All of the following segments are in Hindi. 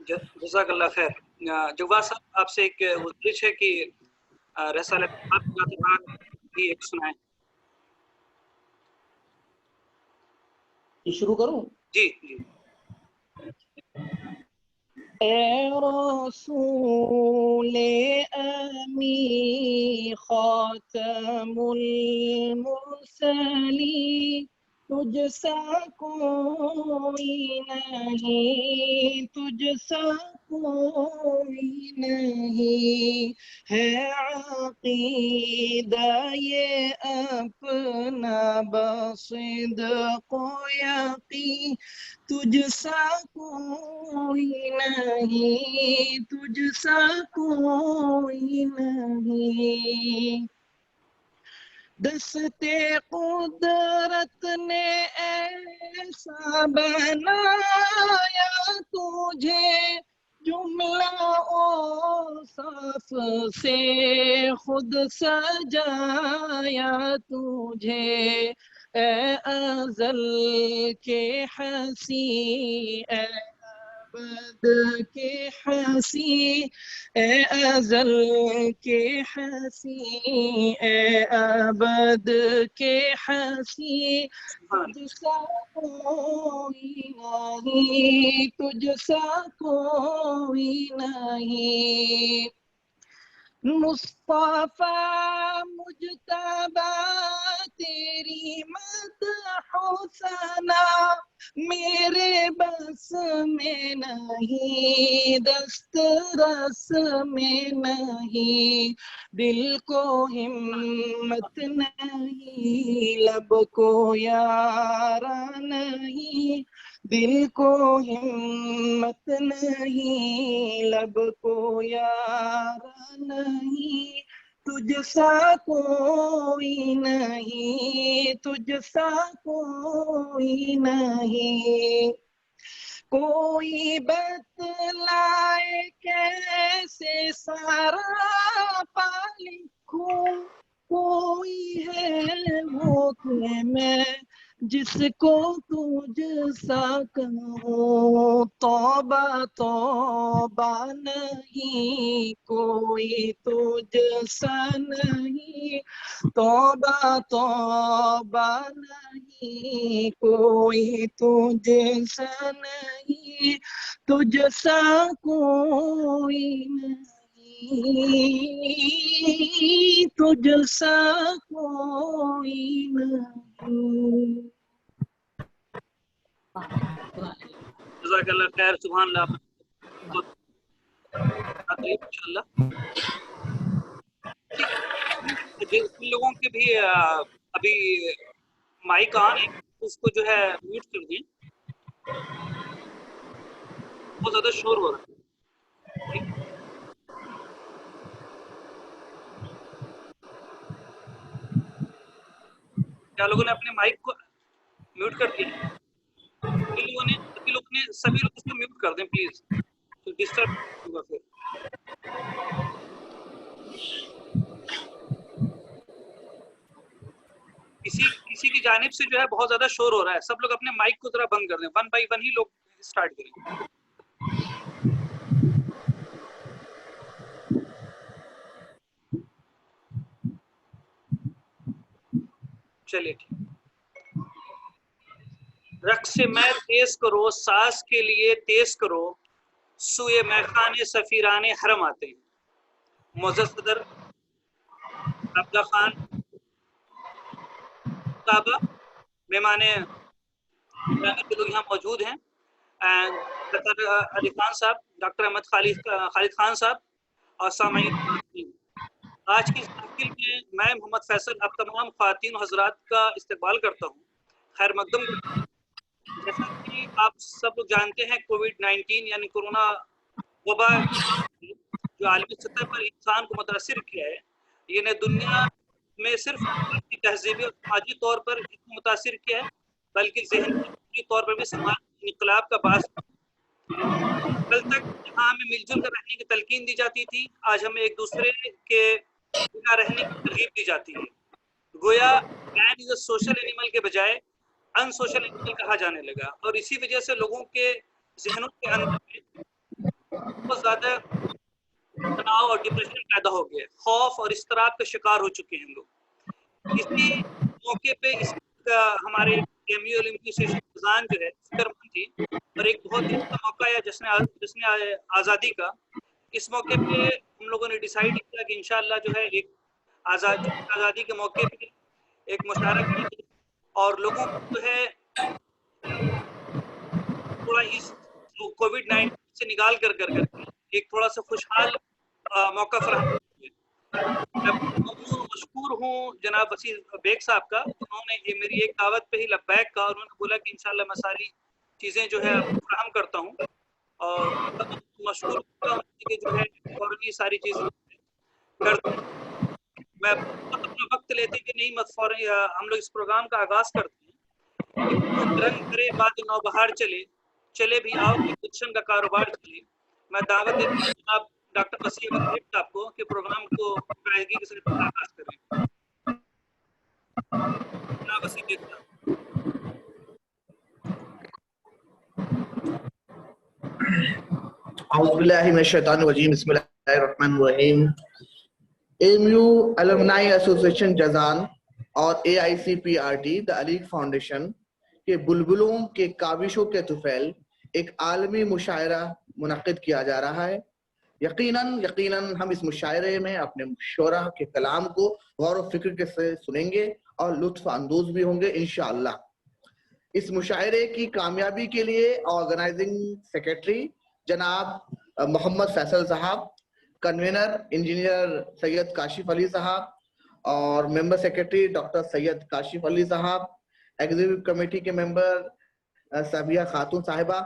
जज़ाकल्लाह खैर। जवाद साहब, आपसे एक गुजारिश है कि रसाले भी एक सुनाएं। शुरू करूं? जी जी। ए रसूले अमी खातमुल मुरसलीन तुझसा कोई नहीं, तुझसा कोई नहीं है अक़ीदा ये अपना बसिद्क़ो यक़ीन तुझसा कोई नहीं, तुझसा कोई नहीं। दस्ते कुदरत ने ऐसा बनाया तुझे, जुमला औसाफ से खुद सजाया तुझे। ए अज़ल के हसी ए अबद के हसी ए अज़ल के हसी ए अबद के हसी तुझसा कोई नहीं, तुझसा कोई नहीं। मुस्तफा मुजतबा तेरी मदह सना मेरे बस में नहीं, दस्तरस में नहीं। दिल को हिम्मत नहीं, लब को यारा नहीं, दिल को हिम्मत नहीं, लब को यारा नहीं। तुझसा कोई नहीं, तुझसा कोई नहीं। कोई बतलाए कैसे सारा पा लिखूं, कोई है वो कि मैं जिसको तुझसा कहूँ। तौबा तौबा नहीं, कोई तुझसा नहीं, तौबा तौबा नहीं, कोई तुझसा नहीं, तुझसा कोई नहीं, तुझसा कोई नहीं। जज़ाकल्लाह खैर। सुभान अल्लाह। इंशाअल्लाह जिन लोगों के भी अभी माइक ऑन है उसको जो है म्यूट कर दिए, बहुत ज्यादा शोर हो रहा है। क्या लोगों ने अपने माइक को म्यूट कर दिया? सभी लोग उसको म्यूट कर दें प्लीज, तो डिस्टर्ब होगा फिर। किसी की जानिब से जो है बहुत ज्यादा शोर हो रहा है, सब लोग अपने माइक को जरा बंद कर दें। वन बाई वन ही लोग स्टार्ट करें। चलिए ठीक। रक्स से मैं तेज करो, सास के लिए तेज करो, सुए मैखाने सफीराने हरम आते हैं। मुअज़्ज़ज़ सदर अब्दा खान साहबा, मेहमाने ग्रामी के लोग यहाँ मौजूद हैं, एंड डॉक्टर अली खान साहब, डॉक्टर अहमद खालिद खान साहब और सामईन। आज की इस महफिल में मैं मोहम्मद फैसल अब तमाम ख़वातीन और हज़रात का इस्तकबाल करता हूँ, खैर मकदम करता हूँ। जैसा कि आप सब लोग जानते हैं, कोविड-19 यानी कोरोना वबा जो आलमी सतह पर इंसान को मुतासिर किया है, ये ने दुनिया में सिर्फ की तहजीबी और समाजी तौर पर इसको मुतासिर किया है, बल्कि ज़हनी तौर पर भी समाज इनकलाब का बास। कल तक जहाँ हमें मिलजुल कर रहने की तलकीन दी जाती थी, आज हमें एक दूसरे के बिना रहने की तरगीब दी जाती है। गोया man is a social animal के बजाय अनसोशल एनिमल कहा जाने लगा, और इसी वजह से लोगों के जहनों के अंदर में बहुत ज़्यादा तनाव और डिप्रेशन पैदा हो गया, खौफ और इस्तराब का शिकार हो चुके हैं लोग। इसी मौके पे हमारे एमयू एसोसिएशन जजान जो है फिक्रमंद थी, और एक बहुत ही अच्छा मौका है जिसने आज़ादी का। इस मौके पे हम लोगों ने डिसाइड किया कि इंशाअल्लाह जो है एक आज़ादी के मौके पे एक मुशायरा करेंगे, और लोगों को जो है थोड़ा इस कोविड-19 से निकाल कर एक थोड़ा सा खुशहाल मौका फराहम करेंगे। मैं ममनून और मशकूर हूँ जनाब वसीम बेग साहब का, जिन्होंने ये मेरी एक दावत पे ही लब्बैक कहा, और उन्होंने बोला कि इंशाल्लाह मैं सारी चीज़ें जो है फराहम करता हूँ, और मशकूर हूँ कि जो है और ये सारी चीज़ें कर मैं बहुत अपना वक्त लेते कि नहीं मत फौरन हम लोग इस प्रोग्राम का आगाज़ करते हैं। रंग भरे बाद नौबहार चले, चले भी आओ कि गुलशन का कारोबार चले। मैं दावत देता हूँ जनाब डॉक्टर वसीम अहमद बेग साहब को कि प्रोग्राम को बाकायदगी के साथ आगाज़ करें। जनाब वसीम बेग साहब। एमयू एलुमनाई एसोसिएशन जजान और AICPRT द अलीग फाउंडेशन के बुलबुलों के काविशों के तुफैल एक आलमी मुशायरा मुनक्किद किया जा रहा है। यकीनन हम इस मुशायरे में अपने शोरा के कलाम को गौर व फिक्र के से सुनेंगे और लुत्फ अंदोज भी होंगे इंशाअल्लाह। इस मुशायरे की कामयाबी के लिए ऑर्गेनाइजिंग सेक्रेटरी जनाब मोहम्मद फैसल साहब, कन्वीनर इंजीनियर सैयद काशिफ अली साहब, और member secretary doctor Syed Kashif Ali साहब, एग्जीक्यूटिव कमेटी के मेंबर साबिया खातून साहिबा,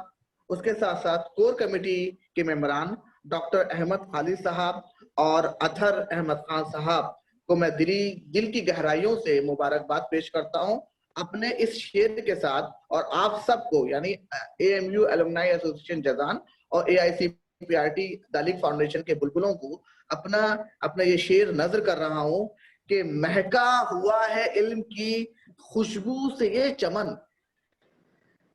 उसके साथ साथ कोर कमेटी के मेंबरान डॉक्टर अहमद खालिद साहब और अतहर अहमद खान साहब को मैं दिल की गहराइयों से मुबारकबाद पेश करता हूं अपने इस शेर के साथ। और आप सबको यानी AMU एलुमनाई एसोसिएशन जजान और AICPRT दालिक फाउंडेशन के बुलबुलों को अपना ये शेर नजर कर रहा हूं कि महका हुआ है इल्म की खुशबू से ये चमन,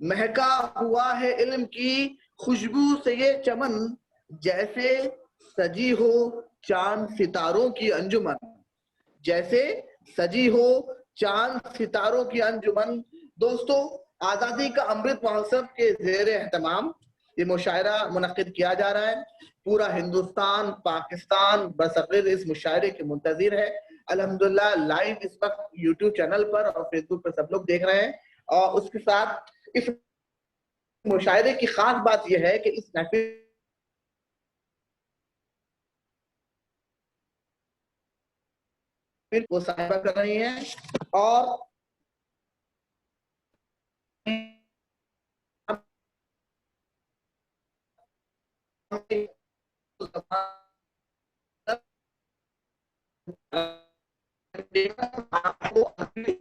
महका हुआ है इल्म की खुशबू से ये चमन, जैसे सजी हो चांद सितारों की अंजुमन, जैसे सजी हो चांद सितारों की अंजुमन। दोस्तों, आजादी का अमृत महोत्सव के जेर एहतमाम ये मुशायरा मुनक्किद किया जा रहा है। पूरा हिंदुस्तान, पाकिस्तान बसकीर इस मुशायरे के मुंतजिर है। अल्हम्दुलिल्लाह लाइव इस वक्त यूट्यूब चैनल पर और फेसबुक पर सब लोग देख रहे हैं। और उसके साथ इस मुशायरे की खास बात यह है कि इस महफिल वो साहिबा कर रही हैं और आपको अपनी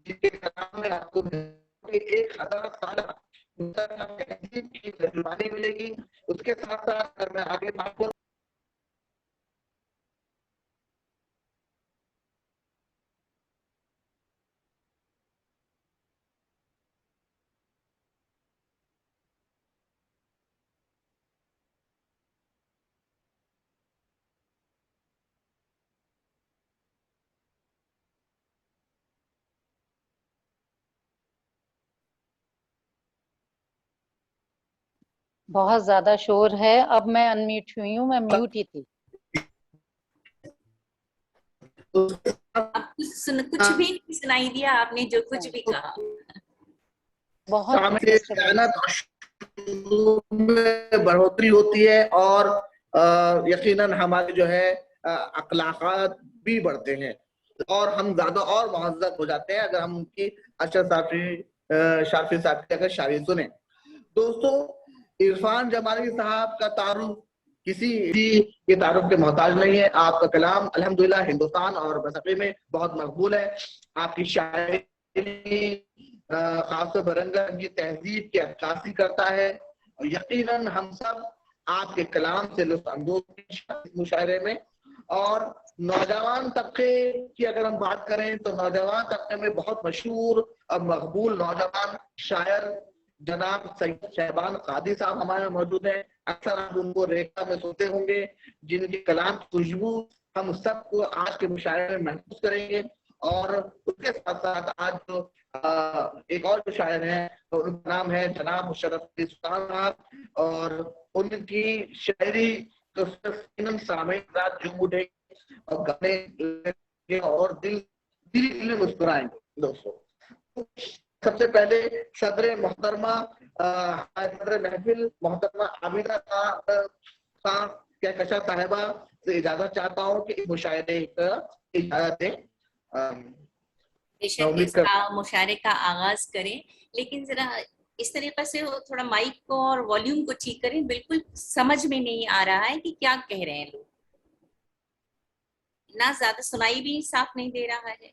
जिनके कलाम में आपको 1000 साल की तरजुमानी मिलेगी। उसके साथ साथ अगर मैं आगे बात करूं बहुत ज्यादा शोर है। अब मैं अनम्यूट हुई हूँ, मैं म्यूट ही थी। अब कुछ भी नहीं सुनाई दिया, आपने जो कुछ भी कहा। बहुत में बढ़ोतरी होती है और यकीनन हमारे जो है अखलाकात भी बढ़ते हैं और हम ज्यादा और मुहज़्ज़ब हो जाते हैं अगर हम उनकी अशर शाफी साहब की अगर शायरी सुने। दोस्तों, इरफान जमाली साहब का तारुफ किसी के तारुफ के मोहताज नहीं है। आपका कलाम अल्हम्दुलिल्लाह हिंदुस्तान और बसरे में बहुत मकबूल है। आपकी शायरी खास बरंगा की तहजीब की अक्कासी करता है और यकीनन हम सब आपके कलाम से लुत्फ़ अंदोज़ मुशायरे में। और नौजवान तबके की अगर हम बात करें तो नौजवान तबके में बहुत मशहूर और मकबूल नौजवान शायर जनाब सैयद शहबान कादी साहब हमारे मौजूद हैं। अक्सर आप उनको रेखा में सुनते होंगे, जिनके कलाम खुशबू हम सबको आज के मुशायरे में महसूस करेंगे। और उसके साथ साथ आज जो एक और जो शायर हैं तो उनका नाम है जनाब मुशर्रफ अली सुल्तान साहब और उनकी शायरी तो सिर्फ सामयिक रात झूम उठेगी और गाने और दिल मुस्कुराएंगे। दोस्तों, सबसे पहले सदर मोहतरमा सदर महफिल मोहतरमा आबिदा कहकशा साहिबा से इजाजत चाहता हूँ कि इस मुशायरे का इजाजत दें। बेशक इसका मुशायरे का आगाज करें, लेकिन जरा इस तरीके से थोड़ा माइक को और वॉल्यूम को ठीक करें। बिल्कुल समझ में नहीं आ रहा है कि क्या कह रहे हैं लोग, ना ज्यादा सुनाई भी साफ नहीं दे रहा है।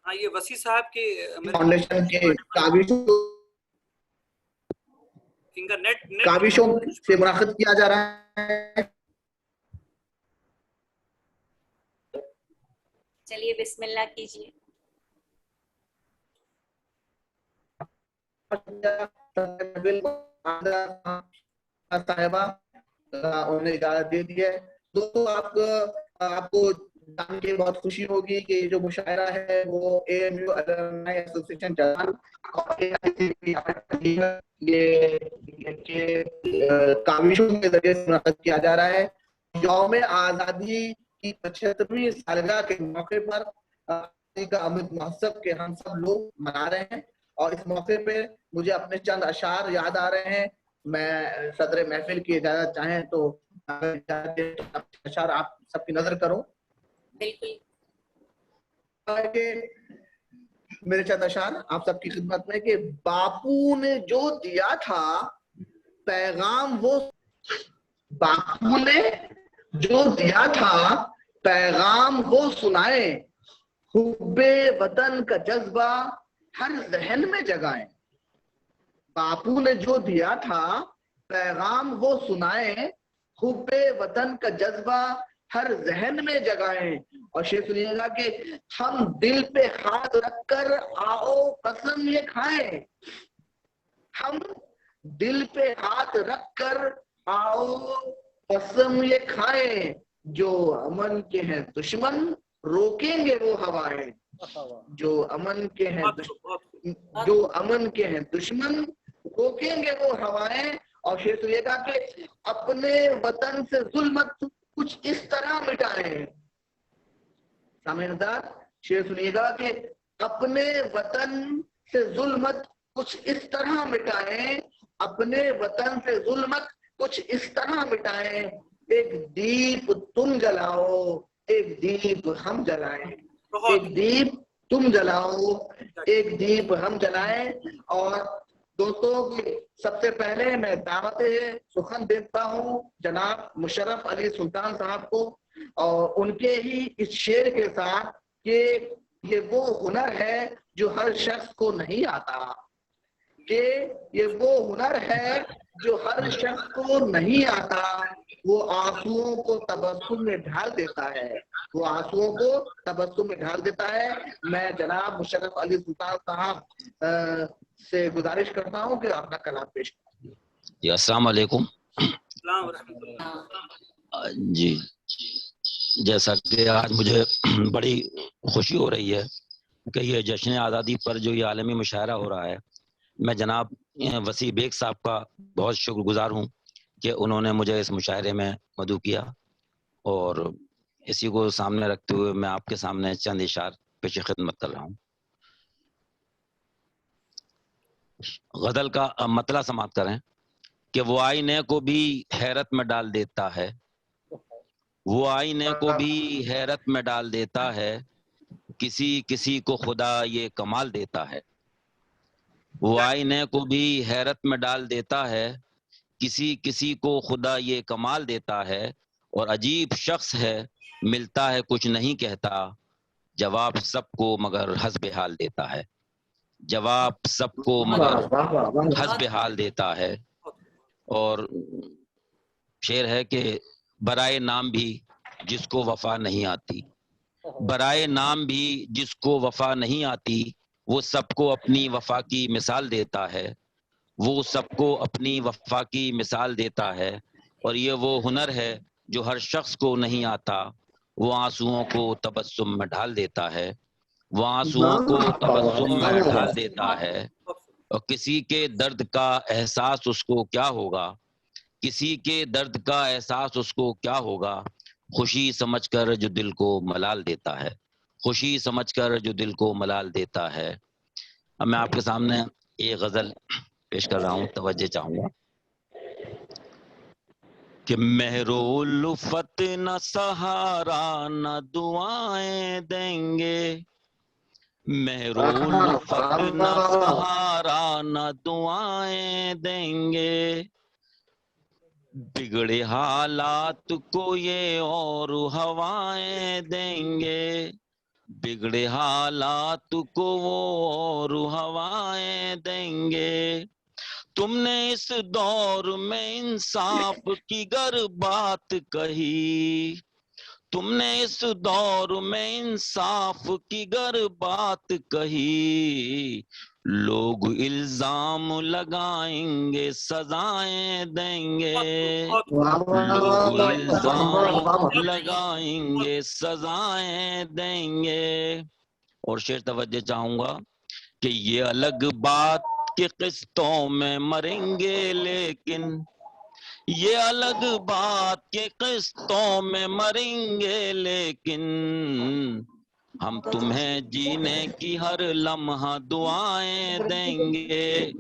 हाँ, ये वसी साहब के फाउंडेशन के काविशों से मुनाकिद किया जा रहा है। चलिए बिस्मिल्लाह कीजिए। साहिबा उन्हें इजाजत दे दी है। दोस्तों, आपको जान के बहुत खुशी होगी कि जो मुशायरा है वो AMU अलुमनाई एसोसिएशन जलाल ये काविशों के जरिए से मुनाकिद किया जा रहा है। यौम आजादी की 75वीं सालगिरह के मौके पर का अमृत महोत्सव के हम सब लोग मना रहे हैं और इस मौके पे मुझे अपने चंद अशार याद आ रहे हैं। मैं सदर महफिल की इजाजत चाहें तो अशार आप सबकी नजर करूं। बिल्कुल। मेरे चंद अशार आप सबकी खिदमत में कि बापू ने जो दिया था पैगाम वो, बापू ने जो दिया था पैगाम वो सुनाए, हुब्बे वतन का जज्बा हर जहन में जगाएं। बापू ने जो दिया था पैगाम वो सुनाए, हुब्बे वतन का जज्बा हर जहन में जगाएं। और शेर सुनिएगा कि हम दिल पे हाथ रखकर आओ कसम ये खाएं, हम दिल पे हाथ रखकर आओ कसम ये खाएं, जो अमन के हैं दुश्मन रोकेंगे वो हवाएं, जो अमन के हैं जो अमन के हैं दुश्मन रोकेंगे वो हवाएं। और शेर सुनिएगा कि अपने वतन से जुल्मत कुछ इस तरह मिटाएं। सामनेदार, शेर सुनिएगा कि अपने वतन से जुल्मत कुछ इस तरह मिटाएं, अपने वतन से जुल्मत कुछ इस तरह मिटाएं। एक दीप तुम जलाओ, एक दीप हम जलाएं, एक दीप तुम जलाओ, एक दीप हम जलाएं। और दोस्तों, सबसे पहले मैं दावत सुखन देता हूँ जनाब मुशर्रफ अली सुल्तान साहब को और उनके ही इस शेर के साथ कि ये वो हुनर है जो हर शख्स को नहीं आता, कि ये वो हुनर है जो हर शख्स को नहीं आता, वो आंसुओं को तबस्सुम में ढाल देता है, वो आंसुओं को तबस्सुम में ढाल देता है। मैं जनाब मुशर्रफ अली सुल्तान साहब से गुजारिश करता हूं कि अपना कलाम पेश करें। अस्सलाम वालेकुम जी। जैसा कि आज मुझे बड़ी खुशी हो रही है कि ये जश्न आज़ादी पर जो ये आलमी मुशायरा हो रहा है, मैं जनाब वसी बेग साहब का बहुत शुक्रगुजार हूँ कि उन्होंने मुझे इस मुशायरे में मदऊ किया, और इसी को सामने रखते हुए मैं आपके सामने चंद इशार पेश खिदमत कर रहा हूँ। गजल का मतला समाप्त करें कि वो आईने को भी हैरत में डाल देता है, वो आईने को भी हैरत में डाल देता है, किसी किसी को खुदा ये कमाल देता है। वो आईने को भी हैरत में डाल देता है, किसी किसी को खुदा ये कमाल देता है। और अजीब शख्स है, मिलता है कुछ नहीं कहता, जवाब सबको मगर हस्ब हाल देता है। जवाब सबको मगर हस्ब हाल देता है। और शेर है कि बराए नाम भी जिसको वफा नहीं आती, बराए नाम भी जिसको वफा नहीं आती, वो सबको अपनी वफा की मिसाल देता है, वो सबको अपनी वफा की मिसाल देता है। और ये वो हुनर है जो हर शख्स को नहीं आता, वो आंसुओं को तबस्सुम में ढाल देता है, वो आंसुओं को तबस्सुम में ढाल देता है। और किसी के दर्द का एहसास उसको क्या होगा, किसी के दर्द का एहसास उसको क्या होगा, खुशी समझकर जो दिल को मलाल देता है, खुशी समझकर जो दिल को मलाल देता है। अब मैं आपके सामने एक गजल पेश कर रहा हूँ, तवज्जो चाहूंगा कि मेहरो उल्फत न सहारा न दुआएं देंगे, मेहरो उल्फत न सहारा न दुआएं देंगे, बिगड़े हालात को ये और हवाएं देंगे, बिगड़े हालात को वो और हवाएं देंगे। तुमने इस दौर में इंसाफ की गर बात कही, तुमने इस दौर में इंसाफ की गर बात कही, लोग इल्जाम लगाएंगे सजाएं देंगे, लोग इल्जाम लगाएंगे सजाएं देंगे। और शेर तवज्जो चाहूंगा कि ये अलग बात कि किस्तों में मरेंगे, लेकिन ये अलग बात के किस्तों में मरेंगे, लेकिन हम तुम्हें जीने की हर लम्हा दुआएं देंगे,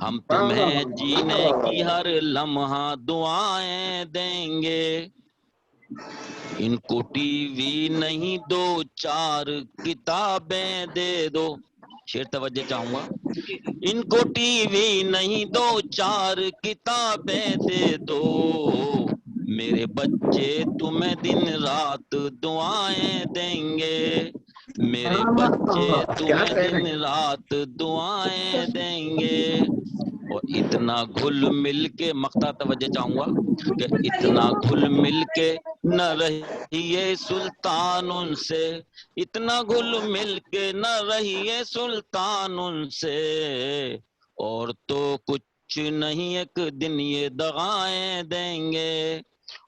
हम तुम्हें जीने की हर लम्हा दुआएं देंगे। इनको टीवी नहीं दो चार किताबें दे दो, शेर तवज्जो चाहूंगा, इनको टीवी नहीं दो चार किताबें दे दो, मेरे बच्चे तुम्हें दिन रात दुआएं देंगे, मेरे बच्चे तुम्हें दिन रात दुआएं देंगे। और इतना घुल मिल के, मक्ता तवज्जो चाहूंगा कि इतना घुल मिल के न रहिए सुल्तान उनसे, इतना घुल मिल के न रहिए सुल्तान उनसे, और तो कुछ नहीं एक दिन ये दगाएं देंगे,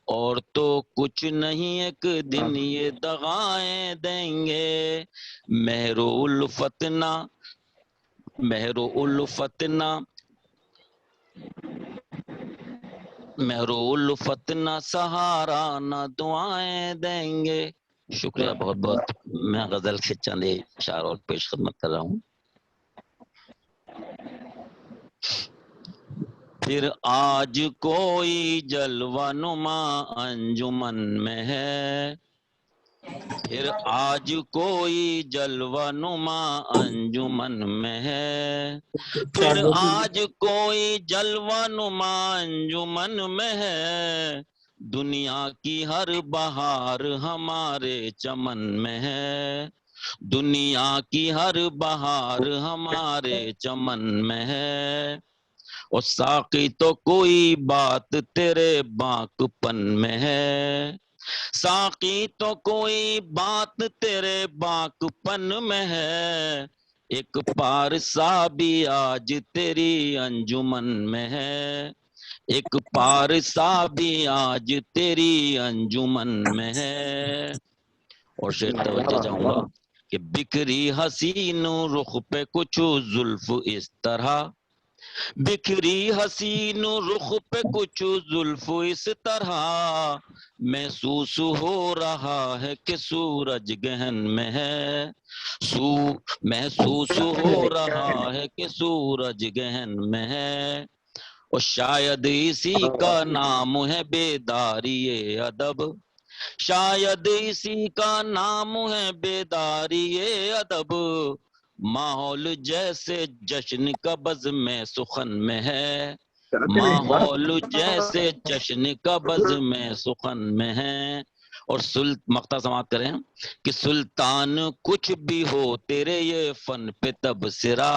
और तो कुछ नहीं एक दिन ये दगाएं देंगे। मेहरो उल्फतना, मेहरो उल्फतना, मेहरो उल्फत न सहारा न दुआएं देंगे। शुक्रिया बहुत बहुत। मैं गजल के चंद इशार और पेश खिदमत कर रहा हूँ। फिर आज कोई जलवा नुमा अंजुमन में है, फिर आज कोई जलवा नुमा अंजुमन में है, फिर आज कोई जलवा नुमा अंजुमन में है, दुनिया की हर बहार हमारे चमन में है, दुनिया की हर बहार हमारे चमन में है। और साकी तो कोई बात तेरे बाकपन में है, साकी तो कोई बात तेरे बाकपन में है, एक पारसा भी आज तेरी अंजुमन में है, एक पारसा भी आज तेरी अंजुमन में है। और शेर तवज्जो चाहूंगा कि बिखरी हसीन रुख पे कुछ जुल्फ इस तरह, बिखरी हसीन रुख पे कुछ जुल्फ इस तरह महसूस हो रहा है कि सूरज गहन में है। महसूस हो रहा है कि सूरज गहन में है। और शायद इसी का नाम है बेदारी ये अदब। शायद इसी का नाम है बेदारी ये अदब। माहौल जैसे जश्न का बज़ में सुखन में है। माहौल जैसे जश्न का बज़ में सुखन में है। और मक्ता समाप्त करें कि सुल्तान कुछ भी हो तेरे ये फन पे तबसरा।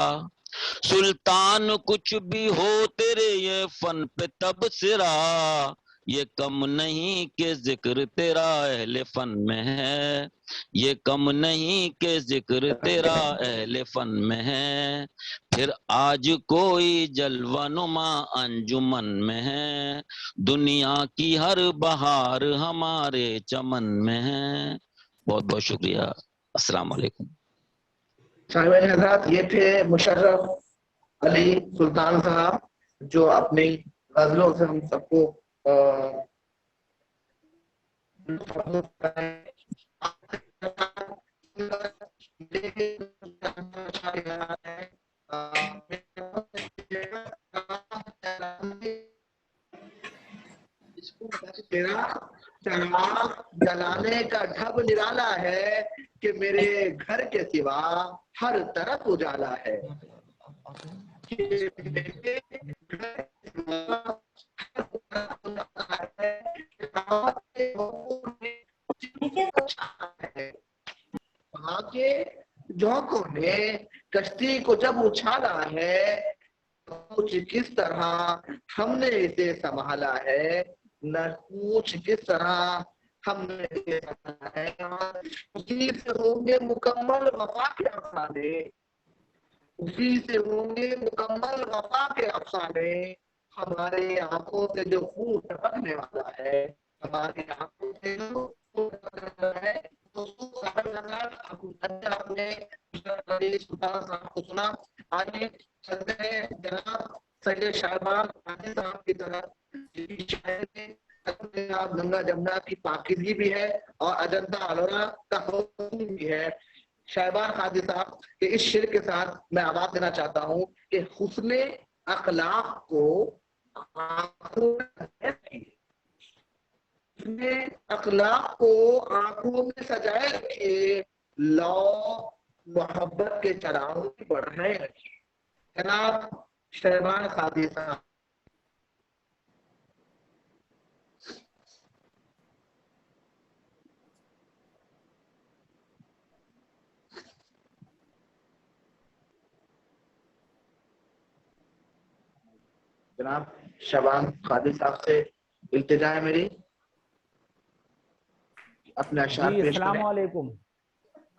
सुल्तान कुछ भी हो तेरे ये फन पे तबसरा। ये कम नहीं के जिक्र तेरा अहले फन में है। ये कम नहीं के जिक्र तेरा अहले फन में है। फिर आज कोई जलवानुमा अंजुमन में है। दुनिया की हर बहार हमारे चमन में है। बहुत बहुत शुक्रिया। अस्सलाम वालेकुम। साहिब हज़रात, ये थे मुशर्रफ अली सुल्तान साहब जो अपनी गजलों से हम सबको तेरा चराग जलाने का ढब निराला है कि मेरे घर के सिवा हर तरफ उजाला है। वहां के झोंकों ने कश्ती को जब उछाला है तो कुछ किस तरह हमने इसे संभाला है। न पूछ किस तरह हमने इसे संभाला है। उसी से होंगे मुकम्मल वफा के अफसाने। उसी से होंगे मुकम्मल वफा के अफसाने। हमारे आंखों से जो खून टपकने वाला है, हमारी आंखों से जो खून टपकने वाला है, आपने सुना। आगे चलते हैं जनाब सैयद शाहबान साहब की तरफ। गंगा जमुना की पाकीज़गी भी है और अजंता अलोरा का हुस्न भी है। शाहबान खादी साहब के इस शेर के साथ मैं आवाज देना चाहता हूँ कि हुस्ने अखलाक को आंखों में अपने अखलाक को आंखों में सजाए रखिए। लो मोहब्बत के चरागों की बढ़ाए रखिए। जनाब शाहबान खादी साहब। जनाब शाहबान खादी साहब से इल्तिजा है मेरी, अपने अशार पेश करें। अस्सलाम वालेकुम।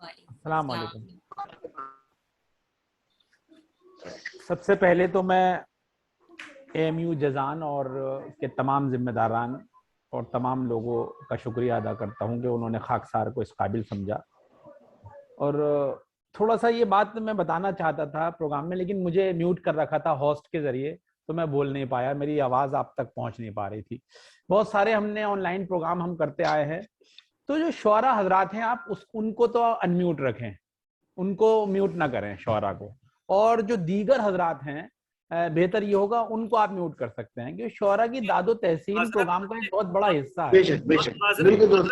अस्सलाम वालेकुम। सबसे पहले तो मैं AMU जजान और के तमाम जिम्मेदारान और तमाम लोगों का शुक्रिया अदा करता हूं कि उन्होंने खाकसार को इस काबिल समझा। और थोड़ा सा ये बात मैं बताना चाहता था प्रोग्राम में, लेकिन मुझे म्यूट कर रखा था होस्ट के जरिए, तो मैं बोल नहीं पाया, मेरी आवाज़ आप तक पहुंच नहीं पा रही थी। बहुत सारे हमने ऑनलाइन प्रोग्राम हम करते आए हैं, तो जो शुअरा हजरात हैं आप उनको तो अनम्यूट रखें, उनको म्यूट ना करें शुअरा को। और जो दीगर हजरात हैं बेहतर ये होगा उनको आप म्यूट कर सकते हैं, क्योंकि शुअरा की दादो तहसीन प्रोग्राम का एक बहुत बड़ा हिस्सा है। बेशक बेशक,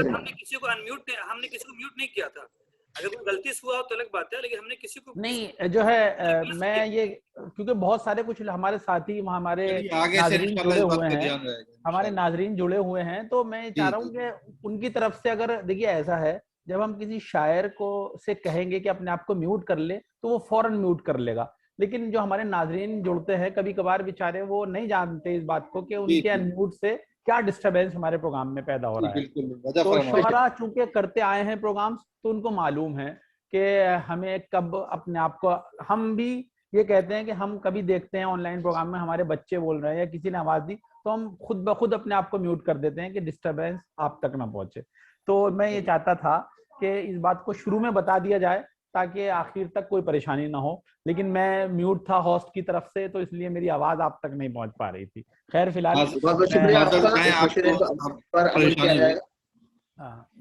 हमने किसी को म्यूट नहीं किया था। अगर कोई गलती से हुआ हो तो अलग बात है, लेकिन हमने किसी को नहीं जो है मैं ये, क्योंकि बहुत सारे कुछ हमारे साथी हमारे नाजरीन जुड़े हुए हैं, हमारे नाजरीन जुड़े हुए हैं, तो मैं चाह रहा हूँ कि उनकी तरफ से, अगर देखिए ऐसा है जब हम किसी शायर को से कहेंगे कि अपने आप को म्यूट कर ले तो वो फौरन म्यूट कर लेगा, लेकिन जो हमारे नाजरीन जुड़ते हैं कभी कभार बेचारे वो नहीं जानते इस बात को कि उनके अनम्यूट से क्या डिस्टरबेंस हमारे प्रोग्राम में पैदा हो रहा है। तो शुअरा चूंकि करते आए हैं प्रोग्राम्स, तो उनको मालूम है कि हमें कब अपने आप को, हम भी ये कहते हैं कि हम कभी देखते हैं ऑनलाइन प्रोग्राम में हमारे बच्चे बोल रहे हैं या किसी ने आवाज दी, तो हम खुद ब खुद अपने आप को म्यूट कर देते हैं कि डिस्टरबेंस आप तक ना पहुंचे। तो मैं ये चाहता था कि इस बात को शुरू में बता दिया जाए ताकि आखिर तक कोई परेशानी ना हो। लेकिन मैं म्यूट था होस्ट की तरफ से, तो इसलिए मेरी आवाज आप तक नहीं पहुंच पा रही थी। खैर फिलहाल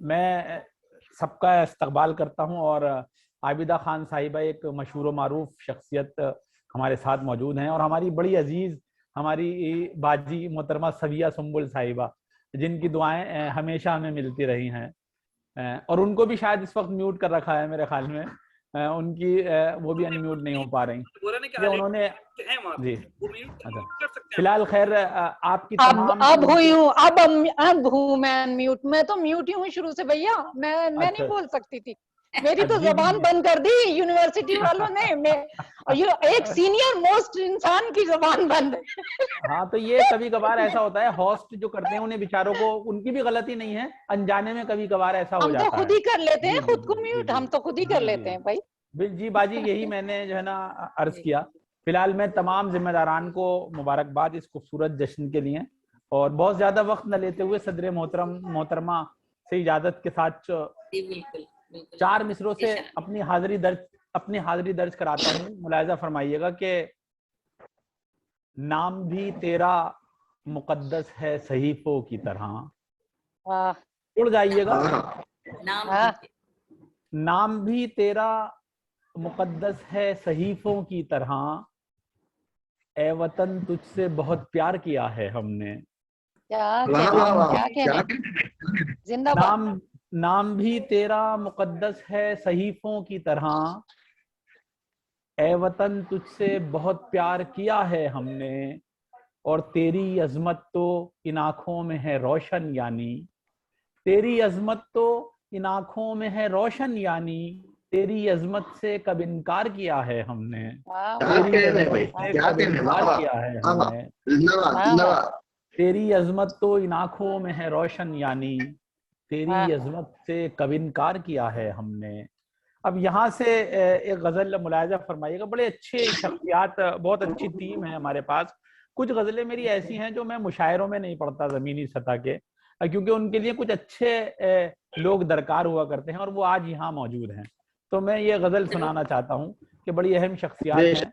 मैं सबका इस्तकबाल करता हूं। और आबिदा खान साहिबा एक मशहूर व मारूफ शख्सियत हमारे साथ मौजूद हैं, और हमारी बड़ी अजीज हमारी बाजी मोहतरमा सविया सुम्बुल साहिबा, जिनकी दुआएं हमेशा हमें मिलती रही हैं, और उनको भी शायद इस वक्त म्यूट कर रखा है मेरे ख्याल में, उनकी वो भी अनम्यूट नहीं हो पा रही ये उन्होंने जी। अच्छा फिलहाल खैर आपकी तमाम अब हुई हूँ, अब हूँ मैं अनम्यूट। मैं तो म्यूट ही हूँ शुरू से भैया, मैं नहीं बोल सकती थी, मेरी तो जबान बंद कर दी यूनिवर्सिटी वालों ने। एक सीनियर मोस्ट इंसान की जबान बंद है। हाँ तो ये कभी कभार ऐसा होता है, होस्ट जो करते हैं उन्हें बेचारों को, उनकी भी गलती नहीं है, अनजाने में कभी कभार ऐसा हो जाता है। हम तो खुद ही कर लेते हैं खुद को म्यूट, हम तो खुद ही कर लेते हैं भाई। जी बाजी, यही मैंने जो है ना अर्ज किया। फिलहाल मैं तमाम जिम्मेदारान को मुबारकबाद इस खूबसूरत जश्न के लिए, और बहुत ज्यादा वक्त न लेते हुए सदर मोहतरमा से इजाजत के साथ 4 मिसरों से अपनी हाजिरी दर्ज कराता हूँ। मुलाहिजा फरमाइएगा कि नाम भी तेरा मुकद्दस है सहीफों की तरह, उड़ जाइएगा। नाम भी तेरा मुकद्दस है सहीफों की तरह, ए वतन तुझसे बहुत प्यार किया है हमने। नाम भी तेरा मुकद्दस है सहीफों की तरह, ए वतन तुझसे बहुत प्यार किया है हमने, और तेरी अजमत तो इन आँखों में है रोशन, यानी तेरी अजमत तो इन आँखों में है रोशन, यानी तेरी अजमत से कब इनकार किया है हमने। तेरी अजमत तो इन आँखों में है रोशन, यानी तेरी अजमत से कब इनकार किया है हमने। अब यहाँ से एक गजल मुलाहिजा फरमाइएगा। बड़े अच्छे शख्सियात, बहुत अच्छी टीम है हमारे पास। कुछ गजलें मेरी ऐसी हैं जो मैं मुशायरों में नहीं पढ़ता ज़मीनी सतह के, क्योंकि उनके लिए कुछ अच्छे लोग दरकार हुआ करते हैं, और वो आज यहाँ मौजूद हैं। तो मैं ये गजल सुनाना चाहता हूँ कि बड़ी अहम शख्सियात हैं।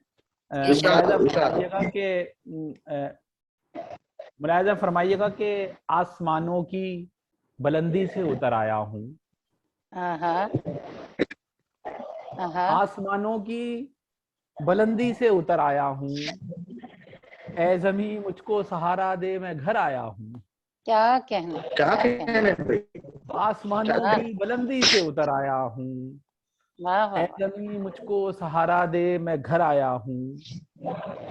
मुलाहिजा फरमाइएगा कि आसमानों की बुलंदी से उतर आया हूँ, आसमानों की बुलंदी से उतर आया हूँ, ऐ ज़मीं मुझको सहारा दे मैं घर आया हूँ। क्या कहने आसमानों की बुलंदी से उतर आया हूँ, ऐ ज़मीं मुझको सहारा दे मैं घर आया हूँ,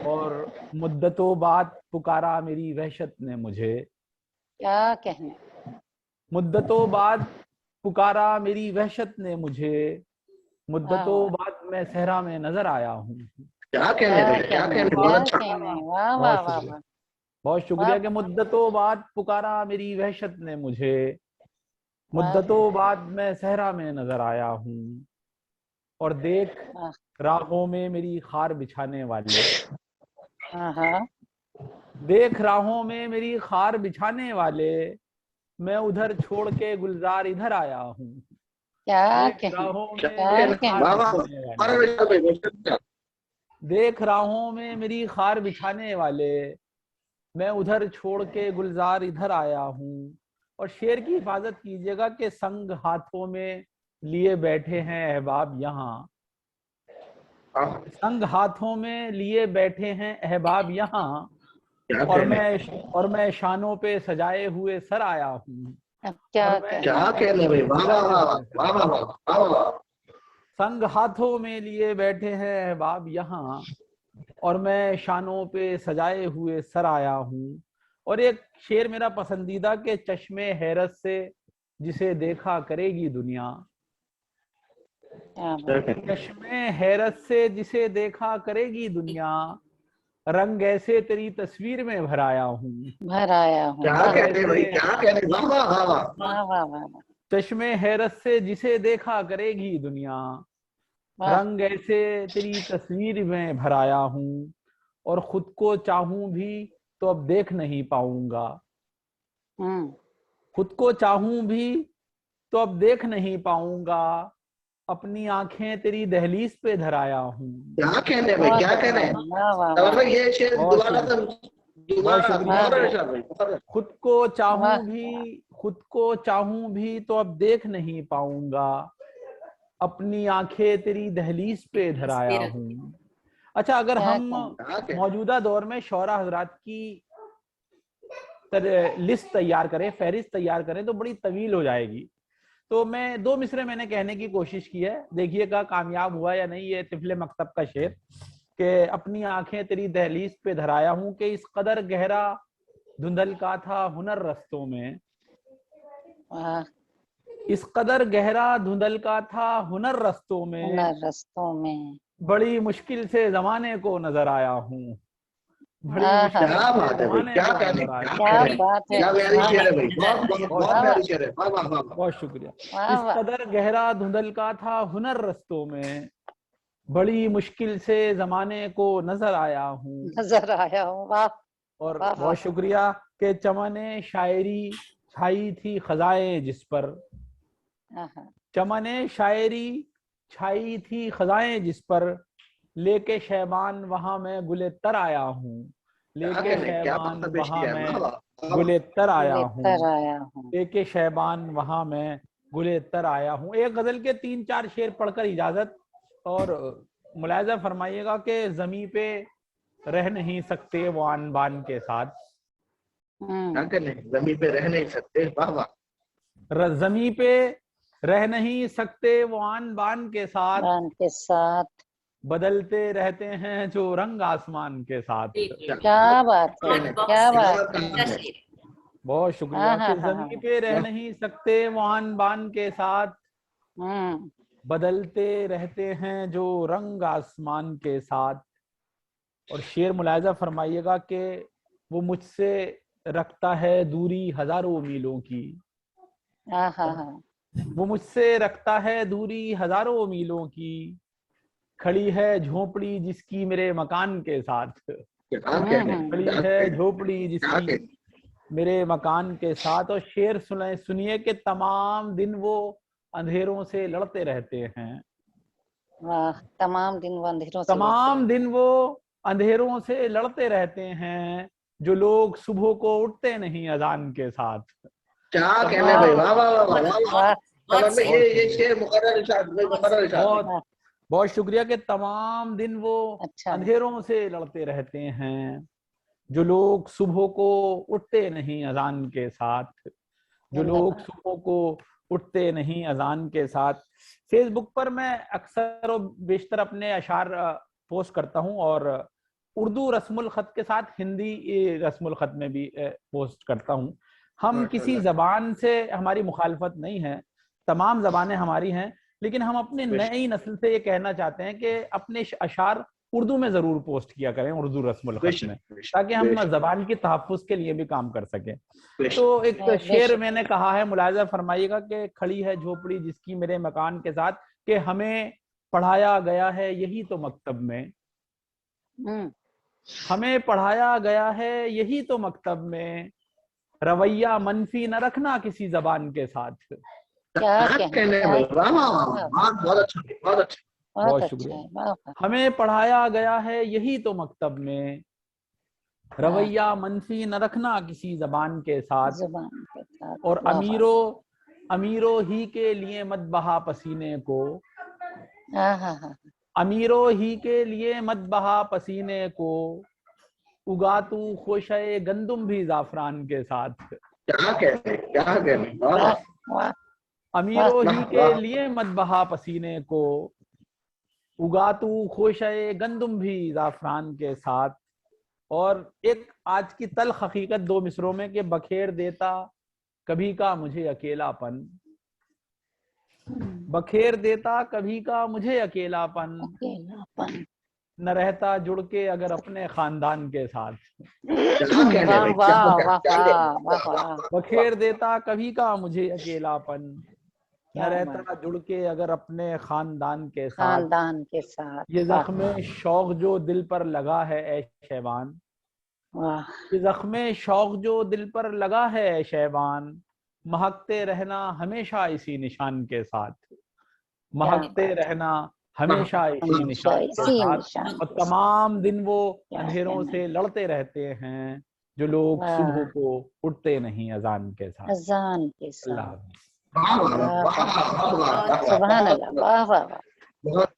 और मुद्दतों बाद पुकारा मेरी वहशत ने मुझे। क्या कहने मुद्दतों बाद पुकारा मेरी वहशत ने मुझे, मुद्दतों बाद मैं सहरा में नजर आया हूँ। क्या कहने बहुत शुक्रिया कि मुद्दतों बाद पुकारा मेरी वहशत ने मुझे, मुद्दतों बाद मैं सहरा में नजर आया हूँ, और देख राहों में मेरी खार बिछाने वाले, देख राहों में मेरी खार बिछाने वाले, मैं उधर छोड़ के गुलजार इधर आया हूँ। देख राहों में मेरी खार बिछाने वाले, मैं उधर छोड़ के गुलजार इधर आया हूँ। और शेर की हिफाजत कीजिएगा कि संग हाथों में लिए बैठे हैं अहबाब यहाँ, संग हाथों में लिए बैठे हैं अहबाब यहाँ, और मैं शानों पे सजाए हुए सर आया हूँ। क्या कहने भाई, वाह। संग हाथों में लिए बैठे हैं अहबाब यहाँ, और मैं शानों पे सजाए हुए सर आया हूँ। और एक शेर मेरा पसंदीदा के चश्मे हैरत से जिसे देखा करेगी दुनिया, चश्मे हैरत से जिसे देखा करेगी दुनिया, रंग ऐसे तेरी तस्वीर में भर आया हूँ। क्या कहते भाई, क्या कहते, वाह। चश्मे हैरत से जिसे देखा करेगी दुनिया, रंग ऐसे तेरी तस्वीर में भर आया हूँ, और खुद को चाहूं भी तो अब देख नहीं पाऊंगा, खुद को चाहूं भी तो अब देख नहीं पाऊंगा, अपनी आंखें तेरी दहलीज पे धराया हूँ। क्या कहने भाई, क्या कहने हैं भाई, ये शेर दोबारा खुद को चाहूं भी तो अब देख नहीं पाऊंगा, अपनी आंखें तेरी दहलीज पे धराया हूँ। अच्छा, अगर हम मौजूदा दौर में शौरा हजरात की लिस्ट तैयार करें, फहरिस्त तैयार करें, तो बड़ी तवील हो जाएगी। तो मैं 2 मिसरे मैंने कहने की कोशिश की है, देखिएगा कामयाब हुआ या नहीं। ये तिफले मकतब का शेर कि अपनी आंखें तेरी दहलीज पे धराया हूं कि इस कदर गहरा धुंधल का था हुनर रस्तों में, इस कदर गहरा धुंधल का था हुनर रस्तों में, बड़ी मुश्किल से जमाने को नजर आया हूँ। बड़ी मुश्किल क्या बात है भाई, क्या कहने, क्या प्यारी शेर है भाई, बहुत प्यारी शेर है, वाह वाह वाह, बहुत शुक्रिया। इस कदर गहरा धुंधल का था हुनर रस्तों में, बड़ी मुश्किल से जमाने को नजर आया हूँ। वाह। और बहुत शुक्रिया कि चमने शायरी छाई थी खजाएं जिस पर, चमने शायरी छाई थी खजाएं जिस पर, लेके शैबान वहां मैं गुले तर आया हूँ, लेके शैबान वहां मैं गुले तर आया हूँ, लेके शैबान वहां मैं गुले तर आया हूँ। एक गजल के 3-4 शेर पढ़कर इजाजत। और मुलायजा फरमाइएगा कि जमी पे रह नहीं सकते वो आन बान के साथ, जमी पे रह नहीं सकते, वाह वाह, जमी पे रह नहीं सकते वो आन बान के साथ, बदलते रहते हैं जो रंग आसमान के साथ। क्या बात है, क्या बात है, बहुत शुक्रिया। कि जमीन पे रह नहीं सकते वो आन बान के साथ, बदलते रहते हैं जो रंग आसमान के साथ। और शेर मुलायजा फरमाइएगा कि वो मुझसे रखता है दूरी हजारों मीलों की, वो मुझसे रखता है दूरी हजारों मीलों की, खड़ी है झोपड़ी जिसकी मेरे मकान के साथ, खड़ी है झोपड़ी जिसकी मेरे मकान के साथ। और शेर सुनिए कि तमाम दिन वो अंधेरों से लड़ते रहते हैं, तमाम दिन वो अंधेरों से लड़ते रहते हैं, जो लोग सुबह को उठते नहीं अजान के साथ। क्या कहने भाई, वाह वाह वाह वाह, ये शेर मुकर्रर। बहुत शुक्रिया कि तमाम दिन वो अंधेरों से लड़ते रहते हैं, जो लोग सुबह को उठते नहीं अजान के साथ, जो लोग सुबह को उठते नहीं अजान के साथ। फेसबुक पर मैं अक्सर और बेशतर अपने अशार पोस्ट करता हूं, और उर्दू रस्मुल खत के साथ हिंदी रस्मुल खत में भी पोस्ट करता हूं। हम किसी जबान से हमारी मुखालफत नहीं है, तमाम जबानें हमारी हैं, लेकिन हम अपने नई नस्ल से ये कहना चाहते हैं कि अपने अशार उर्दू में जरूर पोस्ट किया करें, उर्दू रस्मुल खत में, ताकि हम जबान की तहफ्फुज के लिए भी काम कर सकें। तो एक शेर मैंने कहा है, मुलाहिजा फरमाइएगा कि खड़ी है झोपड़ी जिसकी मेरे मकान के साथ, कि हमें पढ़ाया गया है यही तो मकतब में, हमें पढ़ाया गया है यही तो मकतब में, रवैया मनफी न रखना किसी जबान के साथ। क्या कहने हैं, बहुत अच्छा, बहुत अच्छा, बहुत शुक्रिया। हमें पढ़ाया गया है यही तो मकतब में, रवैया मनफी न रखना किसी जबान के साथ। और अमीरों ही के लिए मत बहा पसीने को, अमीरों ही के लिए मत बहा पसीने को, उगा तू खोशे गंदुम भी जाफरान के साथ। क्या कहने, अमीरों ही के लिए मत बहा पसीने को, उगा तू खोशे गंदुम भी जाफरान के साथ। और एक आज की तल्ख हकीकत 2 मिसरों में, कि बखेर देता कभी का मुझे अकेलापन, बखेर देता कभी का मुझे अकेलापन, न रहता जुड़ के अगर अपने खानदान के साथ। बखेर देता कभी का मुझे अकेलापन, न रहता जुड़ के अगर अपने खानदान के साथ। ये जख्मे शौक जो दिल पर लगा है ए शैबान, ये जख्मे शौक जो दिल पर लगा है शैबान, महकते रहना हमेशा इसी निशान के साथ, महकते रहना हमेशा इसी निशान के साथ, और तमाम दिन वो अंधेरों से लड़ते रहते हैं जो लोग सुबह को उठते नहीं अजान के साथ। अजान के अल्लाह साथ। सुभान अल्लाह, वाह वाह वाह। बहुत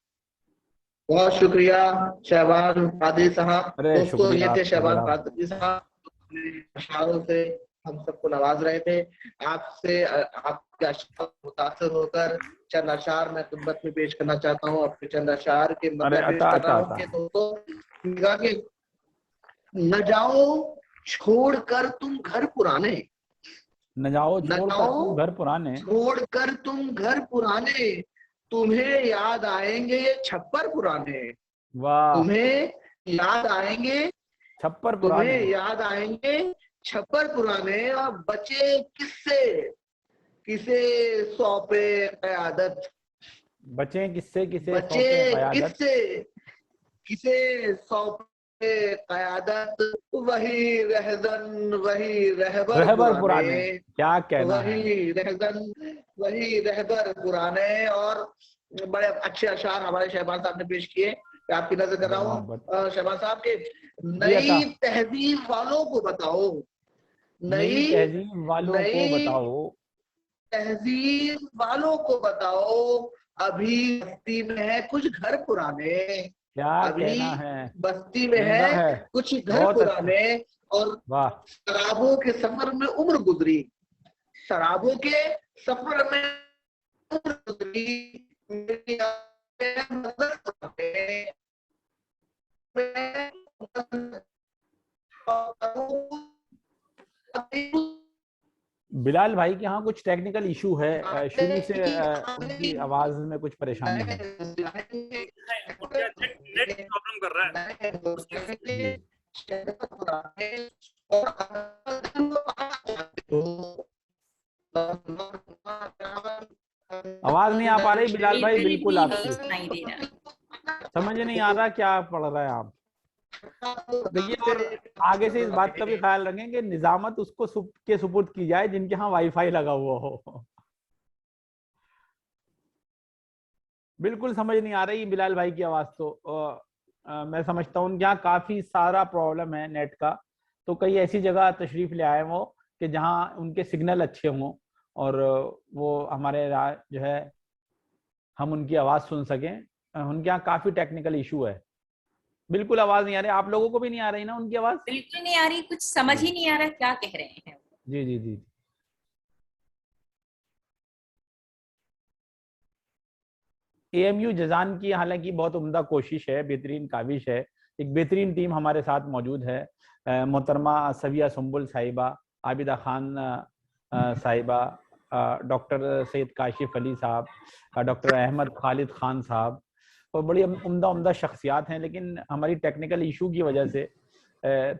बहुत शुक्रिया शहबाज कादरी साहब। दोस्तों, ये थे शहबाज कादरी साहब, अशारों से हम सबको नवाज रहे थे। आपसे आपके अशार मुतासिर होकर चंद अशार मैं खिदमत में पेश करना चाहता हूँ। अपने चंद अशार के मतलब पेश कर रहा हूँ कि दोस्तों, न जाओ छोड़कर तुम घर पुराने, न जाओ छोड़कर तुम घर पुराने, छोड़कर तुम घर पुराने, तुम्हें याद आएंगे ये छप्पर पुराने। वाह, तुम्हें याद आएंगे छप्पर पुराने, तुम्हें याद आएंगे छप्पर पुराने, और बचे किससे किसे सौंपे क़यादत, बचे किससे किसे बचे किससे किसे सौंपे क़यादत, वही रहज़न वही रहबर पुराने। क्या कहना वही रहज़न वही रहबर पुराने। और बड़े अच्छे अशार हमारे शहबाज साहब ने पेश किए। मैं आपकी नजर कर रहा हूँ शहबाज साहब के। नई तहजीब वालों को बताओ, नई तहजीब वालों को बताओ, तहजीब वालों को बताओ, अभी बस्ती में है कुछ घर पुराने। क्या अभी कहना है, बस्ती में है कुछ घर पुराने। और शराबों के सफर में उम्र गुजरी, शराबों के सफर में उम्र गुजरी, बिलाल भाई के यहाँ कुछ टेक्निकल इशू है, शुरू से उनकी आवाज में कुछ परेशानी है, नेट प्रॉब्लम कर रहा है। आवाज नहीं आ पा रही बिलाल भाई, बिल्कुल आपकी समझ नहीं आ रहा क्या पढ़ रहे हैं आप। देखिए, और आगे से इस बात का भी ख्याल रखें कि निजामत उसको के सुपुर्द की जाए जिनके यहाँ वाईफाई लगा हुआ हो। बिल्कुल समझ नहीं आ रही बिलाल भाई की आवाज तो मैं समझता हूँ उनके यहाँ काफी सारा प्रॉब्लम है नेट का, तो कई ऐसी जगह तशरीफ ले आए वो कि जहाँ उनके सिग्नल अच्छे हों और वो हमारे जो है हम उनकी आवाज सुन सकें। उनके यहाँ काफी टेक्निकल इशू है, बिल्कुल आवाज नहीं आ रही। आप लोगों को भी नहीं आ रही ना उनकी आवाज? बिल्कुल नहीं आ रही, कुछ समझ ही नहीं आ रहा क्या कह रहे हैं। जी जी जी। AMU जजान की हालांकि बहुत उम्दा कोशिश है, बेहतरीन काविश है। एक बेहतरीन टीम हमारे साथ मौजूद है, मोहतरमा सविया सुंबुल साहिबा, आबिदा खान साहिबा, डॉक्टर सैयद काशिफ अली साहब, डॉक्टर अहमद खालिद खान साहब, और बड़ी उम्दा शख्सियात हैं। लेकिन हमारी टेक्निकल इशू की वजह से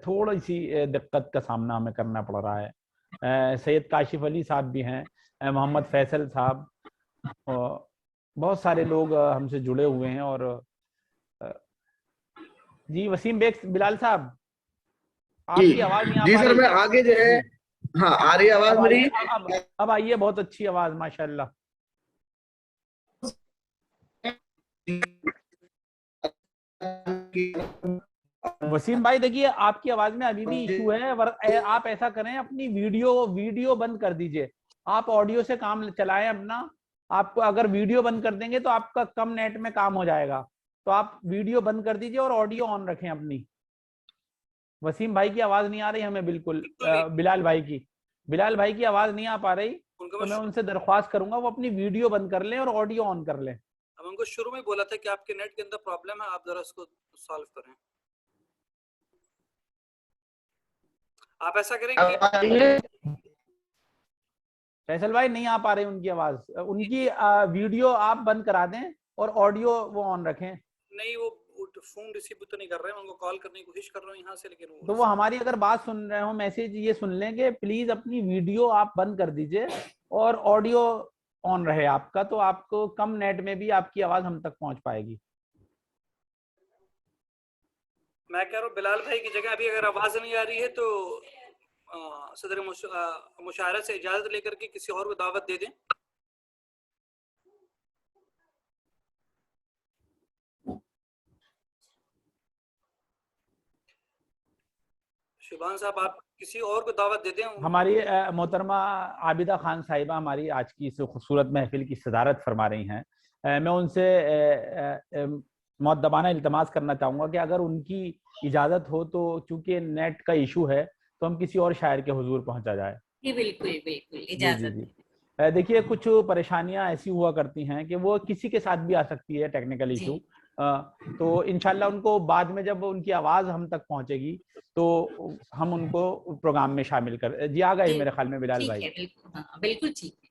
थोड़ी सी दिक्कत का सामना हमें करना पड़ रहा है। सैयद काशिफ अली साहब भी हैं, मोहम्मद फैसल साहब, बहुत सारे लोग हमसे जुड़े हुए हैं। और जी वसीम बेग बिलाल साहब, आपकी आवाज नहीं आ जी पा सर, रही। मैं आगे जो है, हाँ आ रही आवाज मेरी? अब आइए, बहुत अच्छी आवाज माशाल्लाह। वसीम भाई देखिए, आपकी आवाज में अभी भी इशू है। आप ऐसा करें, अपनी वीडियो बंद कर दीजिए। आप ऑडियो से काम चलाएं अपना। आपको अगर वीडियो बंद कर देंगे तो आपका कम नेट में काम हो जाएगा, तो आप वीडियो बंद कर दीजिए और ऑडियो ऑन रखें अपनी। वसीम भाई की आवाज नहीं आ रही हमें बिल्कुल। बिलाल भाई की आवाज नहीं आ पा रही, तो मैं उनसे दरख्वास्त करूंगा वो अपनी वीडियो बंद कर लें और ऑडियो ऑन कर लें। हम उनको शुरू में बोला था कि आपके नेट के अंदर प्रॉब्लम है, आप जरा उसको सॉल्व करें। आप ऐसा करेंगे। फैसल भाई नहीं आ पा रही उनकी आवाज, उनकी वीडियो आप बंद करा दें और ऑडियो वो ऑन रखें। नहीं, वो फोन रिसीव तो नहीं कर रहे हैं, उनको कॉल करने की कोशिश कर रहा हूँ यहाँ से, लेकिन तो वो हमारी अगर बात सुन रहे हो, मैसेज ये सुन लें कि प्लीज अपनी वीडियो आप बंद कर दीजिए और ऑडियो ऑन रहे आपका, तो आपको कम नेट में भी आपकी आवाज हम तक पहुंच पाएगी। मैं कह रहा हूँ बिलाल भाई की जगह अभी अगर आवाज नहीं आ रही है तो सदर मुशायरा से इजाजत लेकर के किसी और को दावत दे दें। शुभान साहब, आप किसी और को दावत देते हैं? हमारी मोहतरमा आबिदा खान साहिबा हमारी आज की इस खूबसूरत महफिल की सदारत फरमा रही हैं। मैं उनसे मुअद्दबाना इल्तमास करना चाहूँगा कि अगर उनकी इजाज़त हो तो, चूँकि नेट का इशू है, तो हम किसी और शायर के हुजूर पहुँचा जाए। जी बिल्कुल बिल्कुल, जी इजाजत। जी जी। देखिए, कुछ परेशानियां ऐसी हुआ करती हैं कि वो किसी के साथ भी आ सकती है, टेक्निकल इशू। तो इंशाल्लाह उनको बाद में जब उनकी आवाज हम तक पहुंचेगी तो हम उनको प्रोग्राम में शामिल कर। जी आ गए मेरे ख्याल में बिलाल भाई। ठीक है, बिल्कुल, हाँ बिल्कुल ठीक है।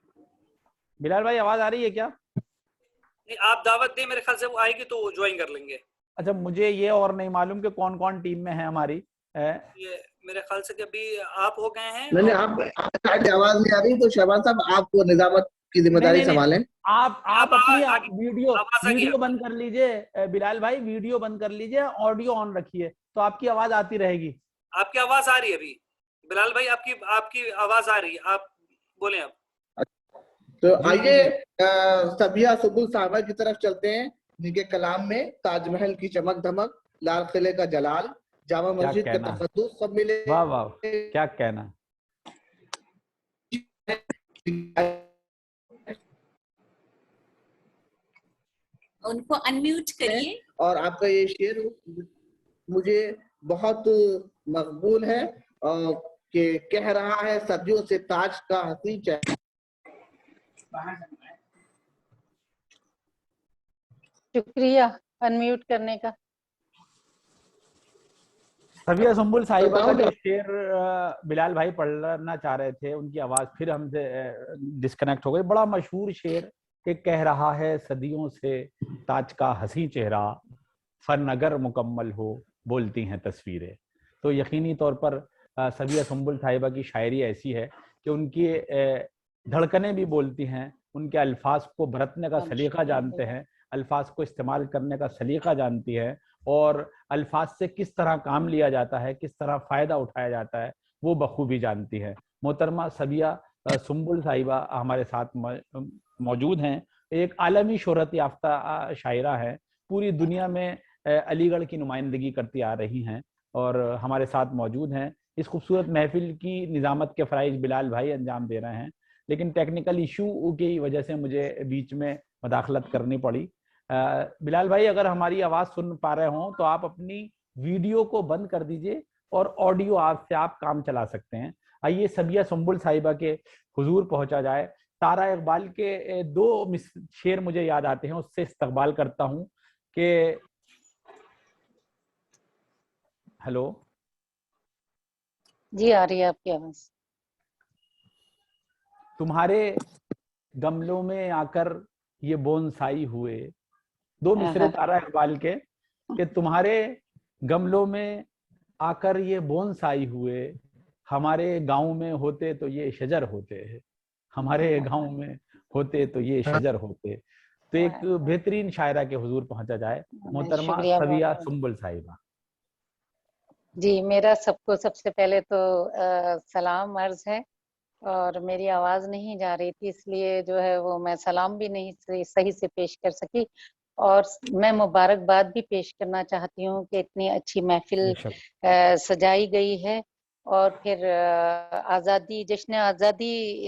बिलाल भाई आवाज आ रही है क्या? नहीं, आप दावत दें, मेरे ख्याल से वो आएगी तो ज्वाइन कर लेंगे। अच्छा, मुझे ये और नहीं मालूम कि कौन कौन टीम में है हमारी। ये मेरे ख्याल से कि अभी आप हो गए हैं। नहीं, आप आवाज नहीं आ रही तो शहबाज साहब आप वो निजामत की जिम्मेदारी संभालें। आप अपनी वीडियो बंद कर लीजिए बिलाल भाई, वीडियो बंद कर लीजिए, ऑडियो ऑन रखिए तो आपकी आवाज आती रहेगी। आपकी आवाज आ रही है अभी बिलाल भाई, आपकी आवाज आ रही है, आप बोले अब। तो आइए सबिया सुबुल साहबा की तरफ चलते हैं, जिनके कलाम में ताजमहल की चमक धमक, लाल किले का जलाल, जामा मस्जिद का तकद्दुस सब मिले। वाह वाह, क्या कहना। उनको अनम्यूट करिए। और आपका ये शेर मुझे बहुत मकबूल है कि कह रहा है सदियों से ताज का हसी चेहरा। शुक्रिया अनम्यूट करने का। सबिया सुंबुल साहिबा का जो शेर बिलाल भाई पढ़ना चाह रहे थे, उनकी आवाज फिर हमसे डिस्कनेक्ट हो गई। बड़ा मशहूर शेर कि कह रहा है सदियों से ताज का हंसी चेहरा, फन अगर मुकम्मल हो बोलती हैं तस्वीरें। तो यकीनी तौर पर सबिया सुंबुल साहिबा की शायरी ऐसी है कि उनकी धड़कनें भी बोलती हैं, उनके अल्फाज को बरतने का सलीका जानते हैं, अल्फाज को इस्तेमाल करने का सलीका जानती है, और अल्फाज से किस तरह काम लिया जाता है, किस तरह फ़ायदा उठाया जाता है, वो बखूबी जानती है। मोहतरमा सबिया सुंबुल साहिबा हमारे साथ मौजूद हैं। एक आलमी शोहरत याफ्ता शायरा है, पूरी दुनिया में अलीगढ़ की नुमाइंदगी करती आ रही हैं और हमारे साथ मौजूद हैं। इस खूबसूरत महफिल की निज़ामत के फ़राइज़ बिलाल भाई अंजाम दे रहे हैं, लेकिन टेक्निकल इशू की वजह से मुझे बीच में मदाखलत करनी पड़ी। बिलाल भाई, अगर हमारी आवाज़ सुन पा रहे हों तो आप अपनी वीडियो को बंद कर दीजिए और ऑडियो आप काम चला सकते हैं। आइए सबिया सुंबुल साहिबा के हुजूर पहुंचा जाए। तारा इकबाल के दो शेर मुझे याद आते हैं, उससे इस्तकबाल करता हूं कि हेलो जी आ रही है आपकी आवाज। तुम्हारे गमलों में आकर ये बोनसाई हुए, दो मिसरे तारा इकबाल के कि तुम्हारे गमलों में आकर ये बोनसाई हुए, हमारे गांव में होते तो ये शजर होते, हमारे गांव में होते तो ये शजर होते। तो एक बेहतरीन शायरा के हुजूर पहुंचा जाए, मोहतरमा सबिया सुंबुल साहिबा। जी, मेरा सबको सबसे पहले तो सलाम अर्ज है, और मेरी आवाज नहीं जा रही थी इसलिए जो है वो मैं सलाम भी नहीं सही से पेश कर सकी। और मैं मुबारकबाद भी पेश करना चाहती हूँ कि इतनी अच्छी महफिल सजाई गई है, और फिर आज़ादी, जश्न आज़ादी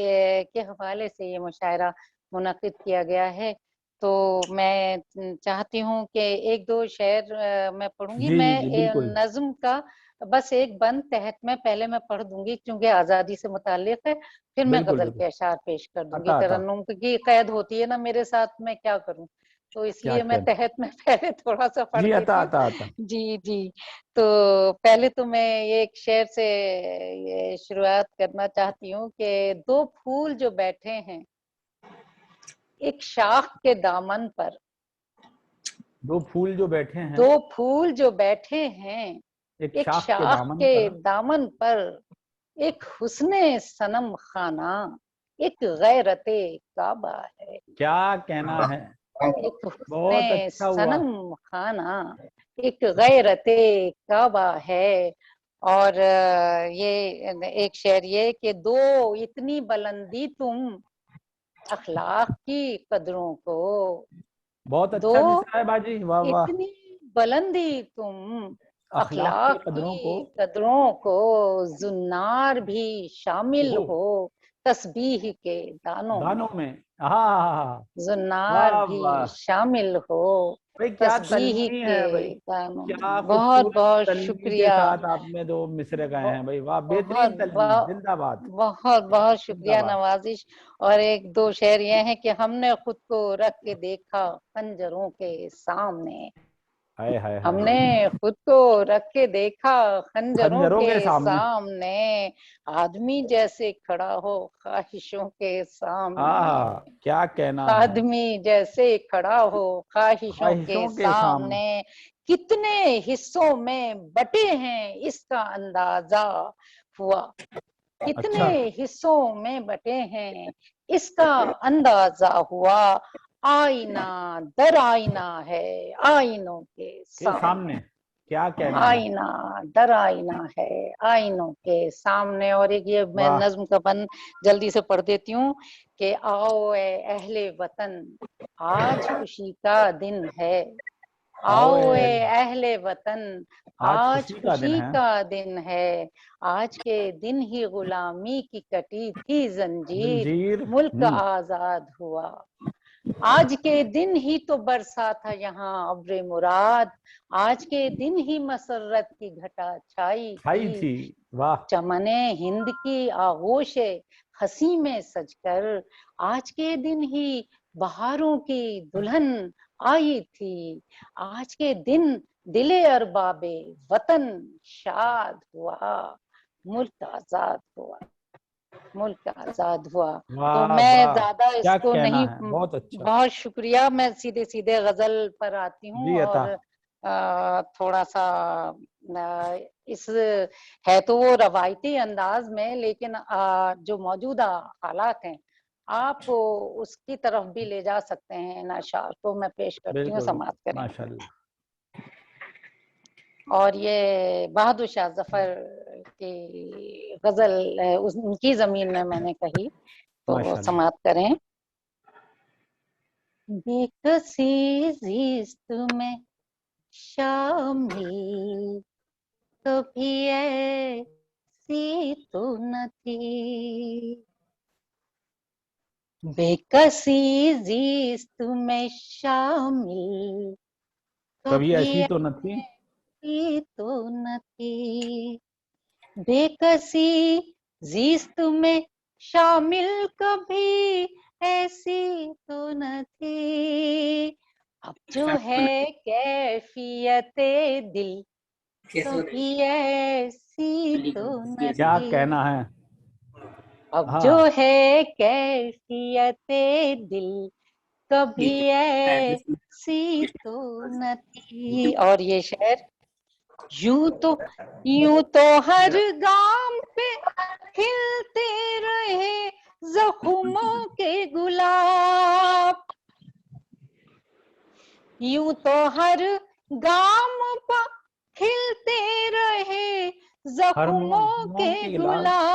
के हवाले से ये मुशायरा मुनक़िद किया गया है। तो मैं चाहती हूँ कि एक दो शेर मैं पढ़ूंगी। मैं नज़्म का बस एक बंद तहत में पहले मैं पढ़ दूंगी क्योंकि आज़ादी से मुताल्लिक़ है, फिर मैं गजल के अशार पेश कर दूंगी। तरन्नुम की कैद होती है ना मेरे साथ, मैं क्या करूं, तो इसलिए मैं तहत में पहले थोड़ा सा पढ़ देती हूँ। जी जी, तो पहले तो मैं ये एक शेर से शुरुआत करना चाहती हूँ कि दो फूल जो बैठे हैं एक शाख के दामन पर, दो फूल जो बैठे हैं, दो फूल जो बैठे हैं एक शाख के दामन पर, एक हुस्ने सनम खाना, एक गैरते काबा है। क्या कहना है, एक हुस्ने सनम खाना, एक गैरते काबा है। और ये एक शेर ये कि दो इतनी बुलंदी तुम अखलाक की कदरों को, बहुत अच्छा मिसरा है बाजी, वाह वाह। इतनी बुलंदी तुम अखलाक अखलाक की कदरों को जुन्नार भी शामिल हो तस्बीह के दानों में। हाँ, जुन्नार वाह भी वाह शामिल हो भाई, क्या तस्बीह तलमी के है भाई, दानों क्या में। बहुत खूबसूरत बहुत तलमी के शुक्रिया, साथ आपने दो मिसरे गाए हैं भाई, वाह, बहुत बेहतरीन तलमी, बहुत जिंदाबाद बहुत बहुत शुक्रिया जिंदाबाद। नवाजिश। और एक दो शेर ये हैं कि हमने खुद को रख के देखा खंजरों के सामने, हाय हाय हाय, हमने खुद को रख के देखा खंजरों खंजरों के के सामने। सामने, आदमी जैसे खड़ा हो ख्वाहिशों के सामने, क्या कहना है, आदमी जैसे खड़ा हो ख्वाहिशों के ख्वाहिशों के सामने। सामने, कितने हिस्सों में बटे हैं इसका अंदाजा हुआ, कितने अच्छा, हिस्सों में बटे हैं इसका अंदाजा हुआ, आईना दर आईना है आईनों के सामने, क्या कहना है, आईना दर आईना है आईनों के सामने। और एक ये मैं वाह, नज्म का बंद जल्दी से पढ़ देती हूँ कि आओ ए अहले वतन आज खुशी का दिन है, आओ ए अहले वतन आज खुशी का दिन है, आज के दिन ही गुलामी की कटी थी जंजीर, मुल्क आजाद हुआ, आज के दिन ही तो बरसा था यहाँ अब्रे मुराद, आज के दिन ही मसरत की घटा छाई थी, वाह, चमने हिंद की आगोशे हंसी में सजकर, आज के दिन ही बहारों की दुल्हन आई थी, आज के दिन दिले अरबाबे वतन शाद हुआ, मुल्क आजाद हुआ, मुल्क आजाद हुआ। तो मैं ज्यादा इसको नहीं, बहुत अच्छा, बहुत शुक्रिया। मैं सीधे सीधे गजल पर आती हूँ और थोड़ा सा इस है तो वो रवायती अंदाज में, लेकिन जो मौजूदा हालात हैं आप उसकी तरफ भी ले जा सकते हैं इन अशार को मैं पेश करती हूँ, समाप्त करें। माशाल्लाह। और ये बहादुर शाह जफर की गजल उनकी जमीन में मैंने कही, तो समाप्त करें। बेकसी ज़िस्त में शामिल कभी ऐसी तो न थी, बेकसी ज़िस्त में शामिल कभी ऐसी तो न थी, तो न थी, बेकसी ज़िस्त में शामिल कभी ऐसी तो न थी, अब जो है कैफियते दिल कभी ऐसी तो न थी, क्या कहना है, अब जो है कैफियते दिल कभी ऐसी तो न थी। और ये शेर, यूं तो हर गाम पे खिलते रहे जख्मों के गुलाब, यूं तो हर गाम पर खिलते रहे जख्मों के गुलाब,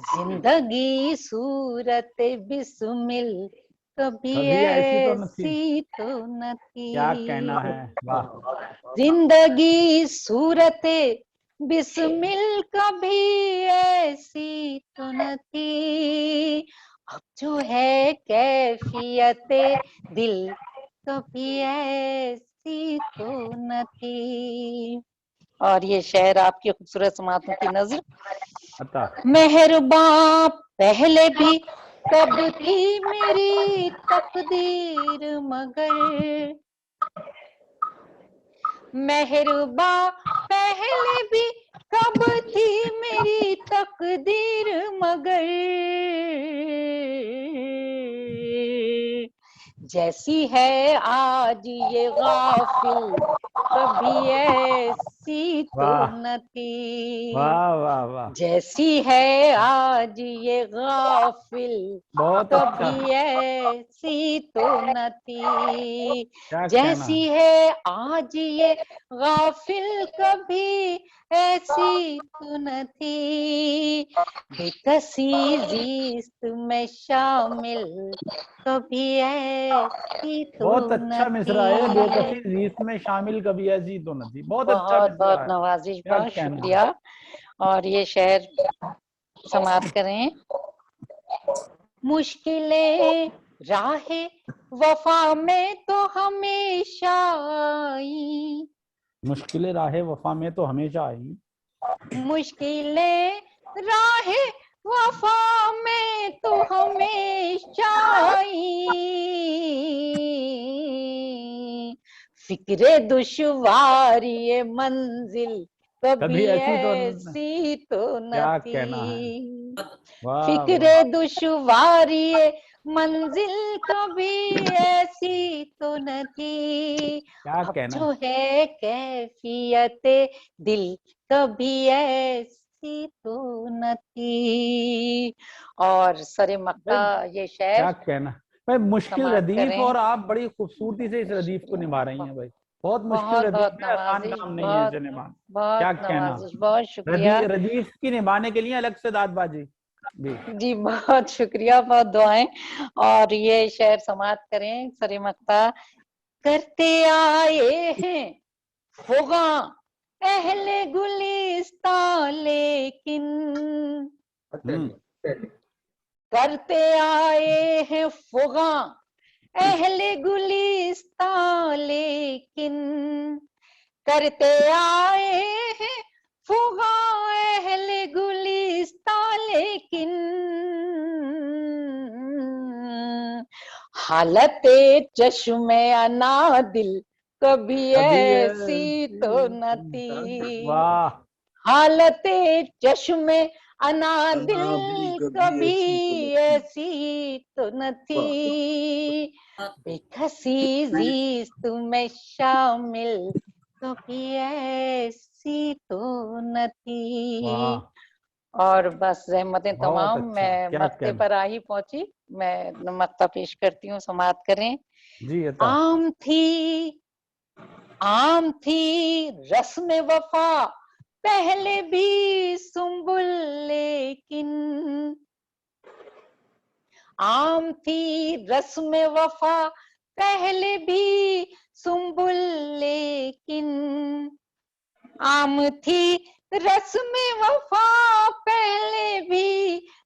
जिंदगी सूरत बिस्मिल कभी ऐसी तो न थी, क्या कहना है, वाह, जिंदगी सूरत बिस्मिल कभी ऐसी तो न थी, अब जो है कैफियते दिल कभी ऐसी तो न थी। और ये शेर आपकी खूबसूरत समातों की नजर, मेहरबान पहले भी कब थी मेरी तकदीर मगर, मेहरबान पहले भी कब थी मेरी तकदीर मगर, जैसी है आज ये गाफिल कभी ऐसी तो न थी, वाह वाह वाह, जैसी है आज ये गाफिल कभी ऐसी तो न थी, जैसी है आज ये गाफिल कभी ऐसी तो न थी, बेकसी जीस्त में शामिल कभी ऐसी तो बहुत न अच्छा मिसरा है, थी। बेकसी जीत में शामिल कभी ऐसी तो न थी। बहुत अच्छा बहुत मिसरा बहुत है, नवाजिश, क्या बहुत कहना है। शुक्रिया। और ये शेर समाप्त करें। मुश्किलें राहे वफा में तो हमेशा आई, मुश्किलें राहे वफा में तो हमेशा आई, मुश्किलें राहे वफा में तो हमेशा आई, फिक्रे दुश्वारी ये मंजिल कभी ऐसी तो न क्या थी। कहना है, वाह फिक्रे दुश्वारी ये मंजिल कभी ऐसी तो न थी, क्या अब कहना जो है कैफियत दिल कभी ऐसी तो न थी। और सरे मक्ता ये शेर क्या कहना भाई, मुश्किल समाप्त रदीफ, करें। और आप बड़ी खूबसूरती से इस रदीफ को निभा रही हैं भाई। बहुत मुश्किल बहुत बहुत रदीफ है, आसान नवाजिश, काम नहीं है बहुत इसे निभाना। क्या बहुत कहना, नवाजिश, बहुत शुक्रिया रदीफ की निभाने के लिए अलग से दादबाजी जी। जी, बहुत शुक्रिया, बहुत दुआएं। और ये शेर समाप्त करें सरे मक्ता। करते आए हैं फुगा अहले गुलिस्तां लेकिन, करते आए हैं फुगा अहले गुलिस्तां लेकिन, करते आए हैं फुगा अहले गुलिस्तां लेकिन, हालत चश्मे अनादिल कभी ऐसी तो न थी। वाह, हालत चश्मे अनादिल कभी ऐसी तो न थी, बेकसी जीस्त में शामिल कभी ऐसी तो न थी। वाह, और बस रहमतें बहुत तमाम, अच्छा, मैं क्या मक्ते कहना पर आ ही पहुंची। मैं मक्ता पेश करती हूँ, समाप्त करें। जी। अता आम थी रस्म वफा पहले भी सुंबुल लेकिन, आम थी रस्म वफा पहले भी सुंबुल लेकिन, आम थी रस्म वफा पहले भी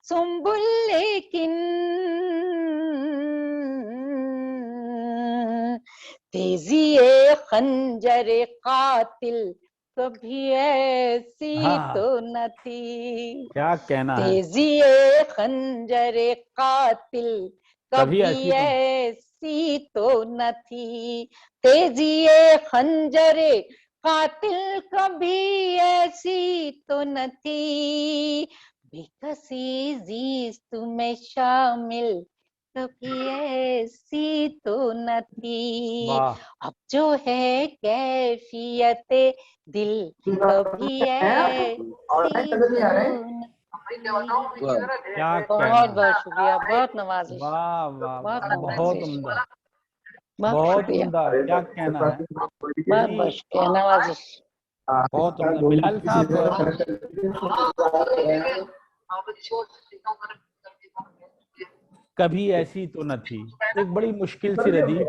सुंबुल लेकिन, तेजी खंजर कातिल कभी ऐसी हाँ, तो न थी। क्या कहना है, तेजी खंजर कातिल कभी तो ऐसी तो न थी। तेजी खंजर कातिल कभी ऐसी तो न थी, बेकसी जीस्त में शामिल कभी ऐसी तो न थी। वाह, अब जो है कैफियत दिल कभी ऐसी तो न थी। क्या बहुत कहना, बहुत शुक्रिया, बहुत नवाजिश, वाह वाह बहुत वाह, बहुत नवाजिश, उम्दा, बहुत बहुत शुक्रिया, उम्दा, क्या कहना है बहुत जी, बहुत शुक्रिया, नवाजिश। बहुत उम्दा। बिलाल साहब, कभी ऐसी तो न थी, एक बड़ी मुश्किल सी रदीफ,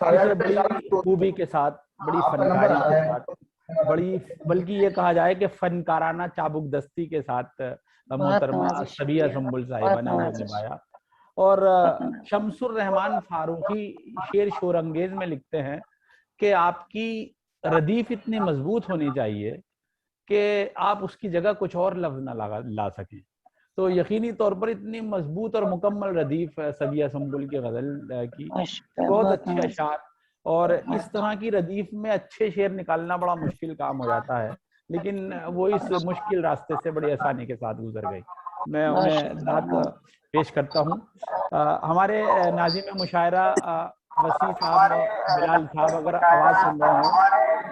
इसे बड़ी खूबी के साथ, बड़ी फनकारी के साथ, बड़ी, बल्कि ये कहा जाए कि फनकाराना चाबुक दस्ती के साथ मोहतरमा सबिया संबुल साहिबा ने उन्हें निभाया। और शमसुर रहमान फारूकी शेर शोर अंगेज में लिखते हैं कि आपकी रदीफ इतनी मजबूत होनी चाहिए कि आप उसकी जगह कुछ और लफ्ज ना ला सकें। तो यकीनी तौर पर इतनी मजबूत और मुकम्मल रदीफ सबिया संबुल की गजल की, बहुत अच्छे अशार, और इस तरह की रदीफ में अच्छे शेर निकालना बड़ा मुश्किल काम हो जाता है, लेकिन वो इस मुश्किल रास्ते से बड़ी आसानी के साथ गुजर गई। मैं उन्हें दाद पेश करता हूँ। हमारे नाज़िम मुशायरा वसी साहब, बिलाल साहब, अगर आवाज़ सुन रहे हो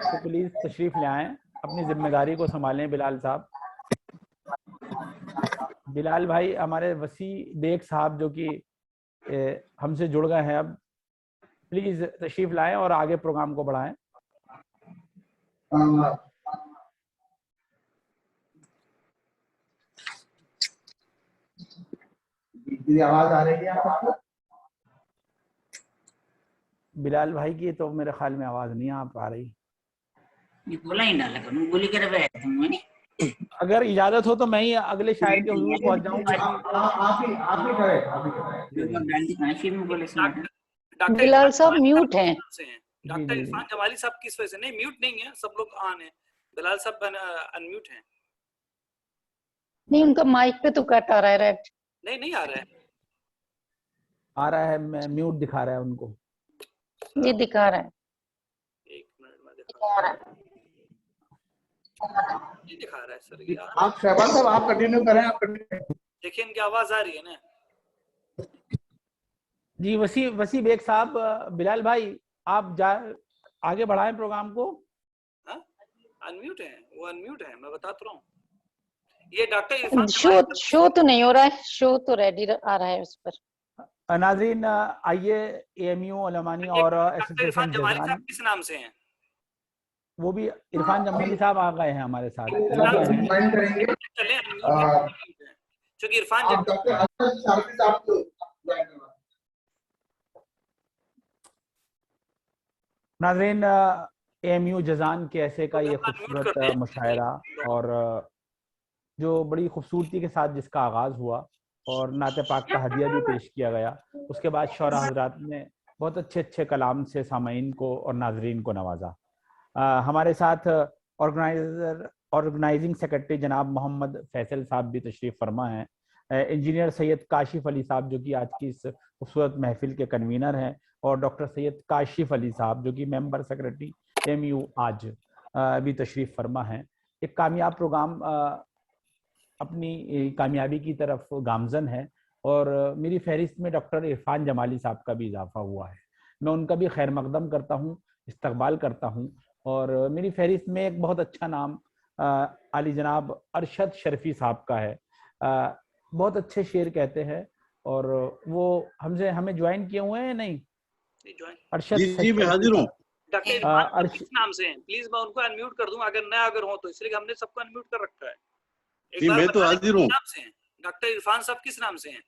तो प्लीज़ तशरीफ़ ले आएँ, अपनी जिम्मेदारी को संभालें। बिलाल साहब, बिलाल भाई, हमारे वसी बेग साहब जो कि हमसे जुड़ गए हैं, अब प्लीज तशरीफ लाएं और आगे प्रोग्राम को बढ़ाएं। मेरी आवाज आ रही है आप सबको? बिलाल भाई की तो मेरे ख्याल में आवाज नहीं आ पा रही। बोला ही ना लगन बोली कर रहे तुम। अगर इजाजत हो तो मैं ही अगले शायर के हुजूर पहुंच जाऊं। आप ही करें। बिलाल साहब म्यूट हैं। डॉक्टर इरफान जमाली साहब किस वजह से? नहीं, म्यूट नहीं है, सब लोग ऑन है। बिलाल साहब अनम्यूट हैं। नहीं, उनका माइक पे तो कट आ रहा है रेड। नहीं आ रहा है। आ रहा है, म्यूट दिखा रहा है उनको। ये दिखा रहा है। एक मिनट में दिखा रहा है। ये दिखा रहा है सर। आप शहबाज साहब आप कंटिन्यू करें, आप कंटिन्यू। देखिए इनकी आवाज आ रही है ना? जी वसी बेग साहब, बिलाल भाई आप आगे बढ़ाएं प्रोग्राम को। अनम्यूट है, वो अनम्यूट है, मैं बताता रहा हूँ। ये डॉक्टर इरफान शो तो नहीं हो रहा है, शो तो रेडी आ रहा है उस पर। नाज़रीन आइए, AMU अलमानी और एसोसिएशन जमाली साहब किस नाम से हैं? वो भी इरफान जमाली साहब आ गए हैं हमारे साथ। चले क्योंकि इरफान नाज़रीन AMU जजान के ऐसे का ये खूबसूरत मुशायरा और जो बड़ी खूबसूरती के साथ जिसका आगाज हुआ और नाते पाक का हदिया भी पेश किया गया, उसके बाद शौरा हजरात ने बहुत अच्छे कलाम से सामाईन को और नाजरीन को नवाजा। हमारे साथ ऑर्गेनाइजिंग सेक्रेटरी जनाब मोहम्मद फैसल साहब भी तशरीफ फरमा हैं। इंजीनियर सैयद काशिफ अली साहब जो कि आज की इस खूबसूरत महफिल के कन्वीनर हैं, और डॉक्टर सैयद काशिफ अली साहब जो कि मेंबर सेक्रेटरी AMU आज भी तशरीफ फरमा हैं। एक कामयाब प्रोग्राम अपनी कामयाबी की तरफ गामजन है और मेरी फहरिस्त में डॉक्टर इरफान जमाली साहब का भी इजाफा हुआ है। मैं उनका भी खैर मकदम करता हूँ, इस्तकबाल करता हूँ। और मेरी फहरिस्त में एक बहुत अच्छा नाम आली जनाब अरशद शर्फी साहब का है। बहुत अच्छे शेर कहते हैं और वो हमें ज्वाइन किए हुए हैं। नहीं अरशद जी मैं हाजिर हूँ। डॉक्टर इरफान किस नाम से हैं? प्लीज मैं उनको अनम्यूट कर दूं अगर हो तो, इसलिए हमने सबको अनम्यूट कर रखा है। जी मैं तो हाजिर हूँ। डॉक्टर इरफान साहब किस नाम से हैं?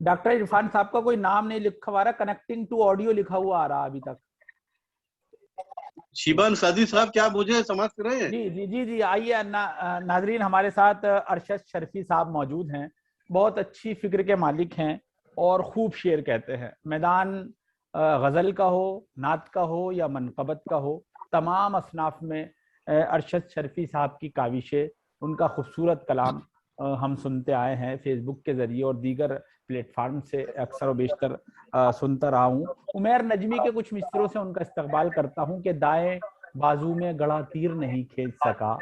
डॉक्टर इरफान साहब का कोई नाम नहीं लिखा हुआ, कनेक्टिंग टू ऑडियो लिखा हुआ आ रहा अभी तक। शिबान सादी साहब क्या मुझे समझ रहे हैं? जी आइए नाजरीन, हमारे साथ अरशद शर्फी साहब मौजूद हैं। बहुत अच्छी फिक्र के मालिक हैं और खूब शेर कहते हैं। मैदान गजल का हो, नात का हो या मनकबत का हो, तमाम असनाफ में अरशद शर्फी साहब की काविशें, उनका खूबसूरत कलाम हम सुनते आए हैं फेसबुक के जरिए और दीगर प्लेटफार्म से अक्सर व बेशतर सुनता रहा हूँ। उमैर नजमी के कुछ मिसरों से उनका इस्तकबाल करता हूँ कि दाएं बाजू में गड़ा तीर नहीं खींच सका,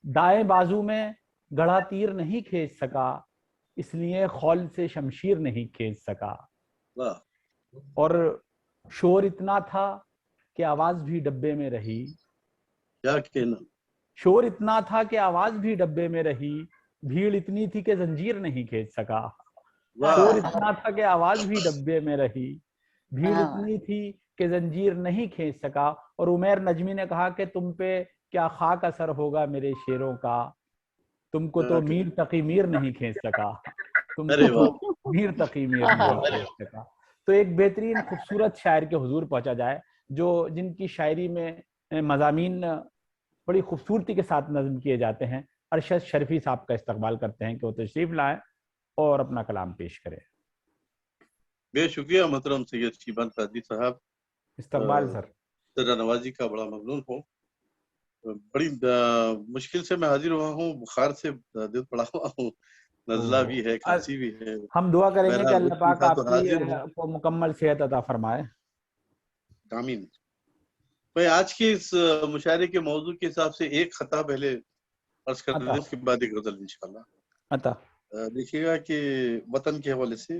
दाएं बाजू में गड़ा तीर नहीं खींच सका, इसलिए खौल से शमशीर नहीं खींच सका। और शोर इतना था कि आवाज भी डब्बे में रही, क्या कहना। शोर इतना था कि आवाज भी डब्बे में रही, भीड़ इतनी थी कि जंजीर नहीं खींच सका। शोर इतना था कि आवाज भी डब्बे में रही, भीड़ इतनी थी कि जंजीर नहीं खींच सका। और उमैर नजमी ने कहा कि तुम पे क्या खाक असर होगा मेरे शेरों का, तुमको तो मीर तकी मीर नहीं खींच सका, तुमको तो मीर तकी मीर नहीं खींच सका। तो एक बेहतरीन खूबसूरत शायर के हुजूर पहुंचा जाए जिनकी शायरी में मज़ामीन बड़ी खूबसूरती के साथ नज़्म किए जाते हैं। अरशद शर्फी साहब का इस्तकबाल करते हैं कि वो तशरीफ लाएं और अपना कलाम पेश करें। बेशुक्रिया मोहतरम सैयद शिबान सादी साहब, इस्तकबाल सर। सजा नवाजी का बड़ा ममनून हूँ। बड़ी मुश्किल से मैं हाजिर हुआ हूँ, बुखार से दिल पड़ा हुआ हूँ, नज़ला भी है, खांसी भी है। हम दुआ करेंगे कि अल्लाह पाक आपको मुकम्मल सेहत अता फरमाए। आमीन। मैं आज के इस मुशायरे के मौजू के हिसाब से एक खता पहले अर्ज कर दें, उसके बाद एक गजल इंशाअल्लाह। देखिएगा कि वतन के हवाले से,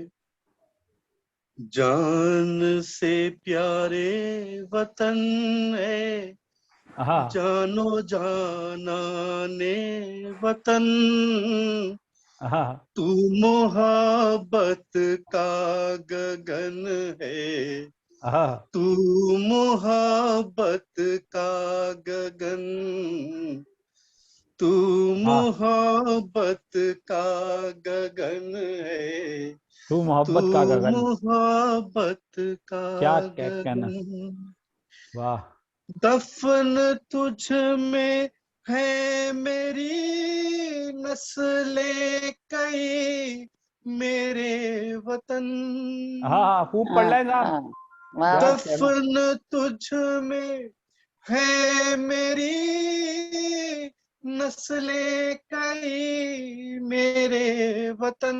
जान से प्यारे वतन है, जानो जाना ने वतन, तू मोहब्बत का गगन है, तू मोहब्बत का गगन, तू मोहब्बत का गगन है, तू मोहब्बत का गगन, मोहब्बत का क्या कहना, गगन। वाह। दफन तुझ में है मेरी नस्लें कई मेरे वतन। हाँ खूब पढ़ लें साहब। दफन तुझ में है मेरी नस्लें कई मेरे वतन।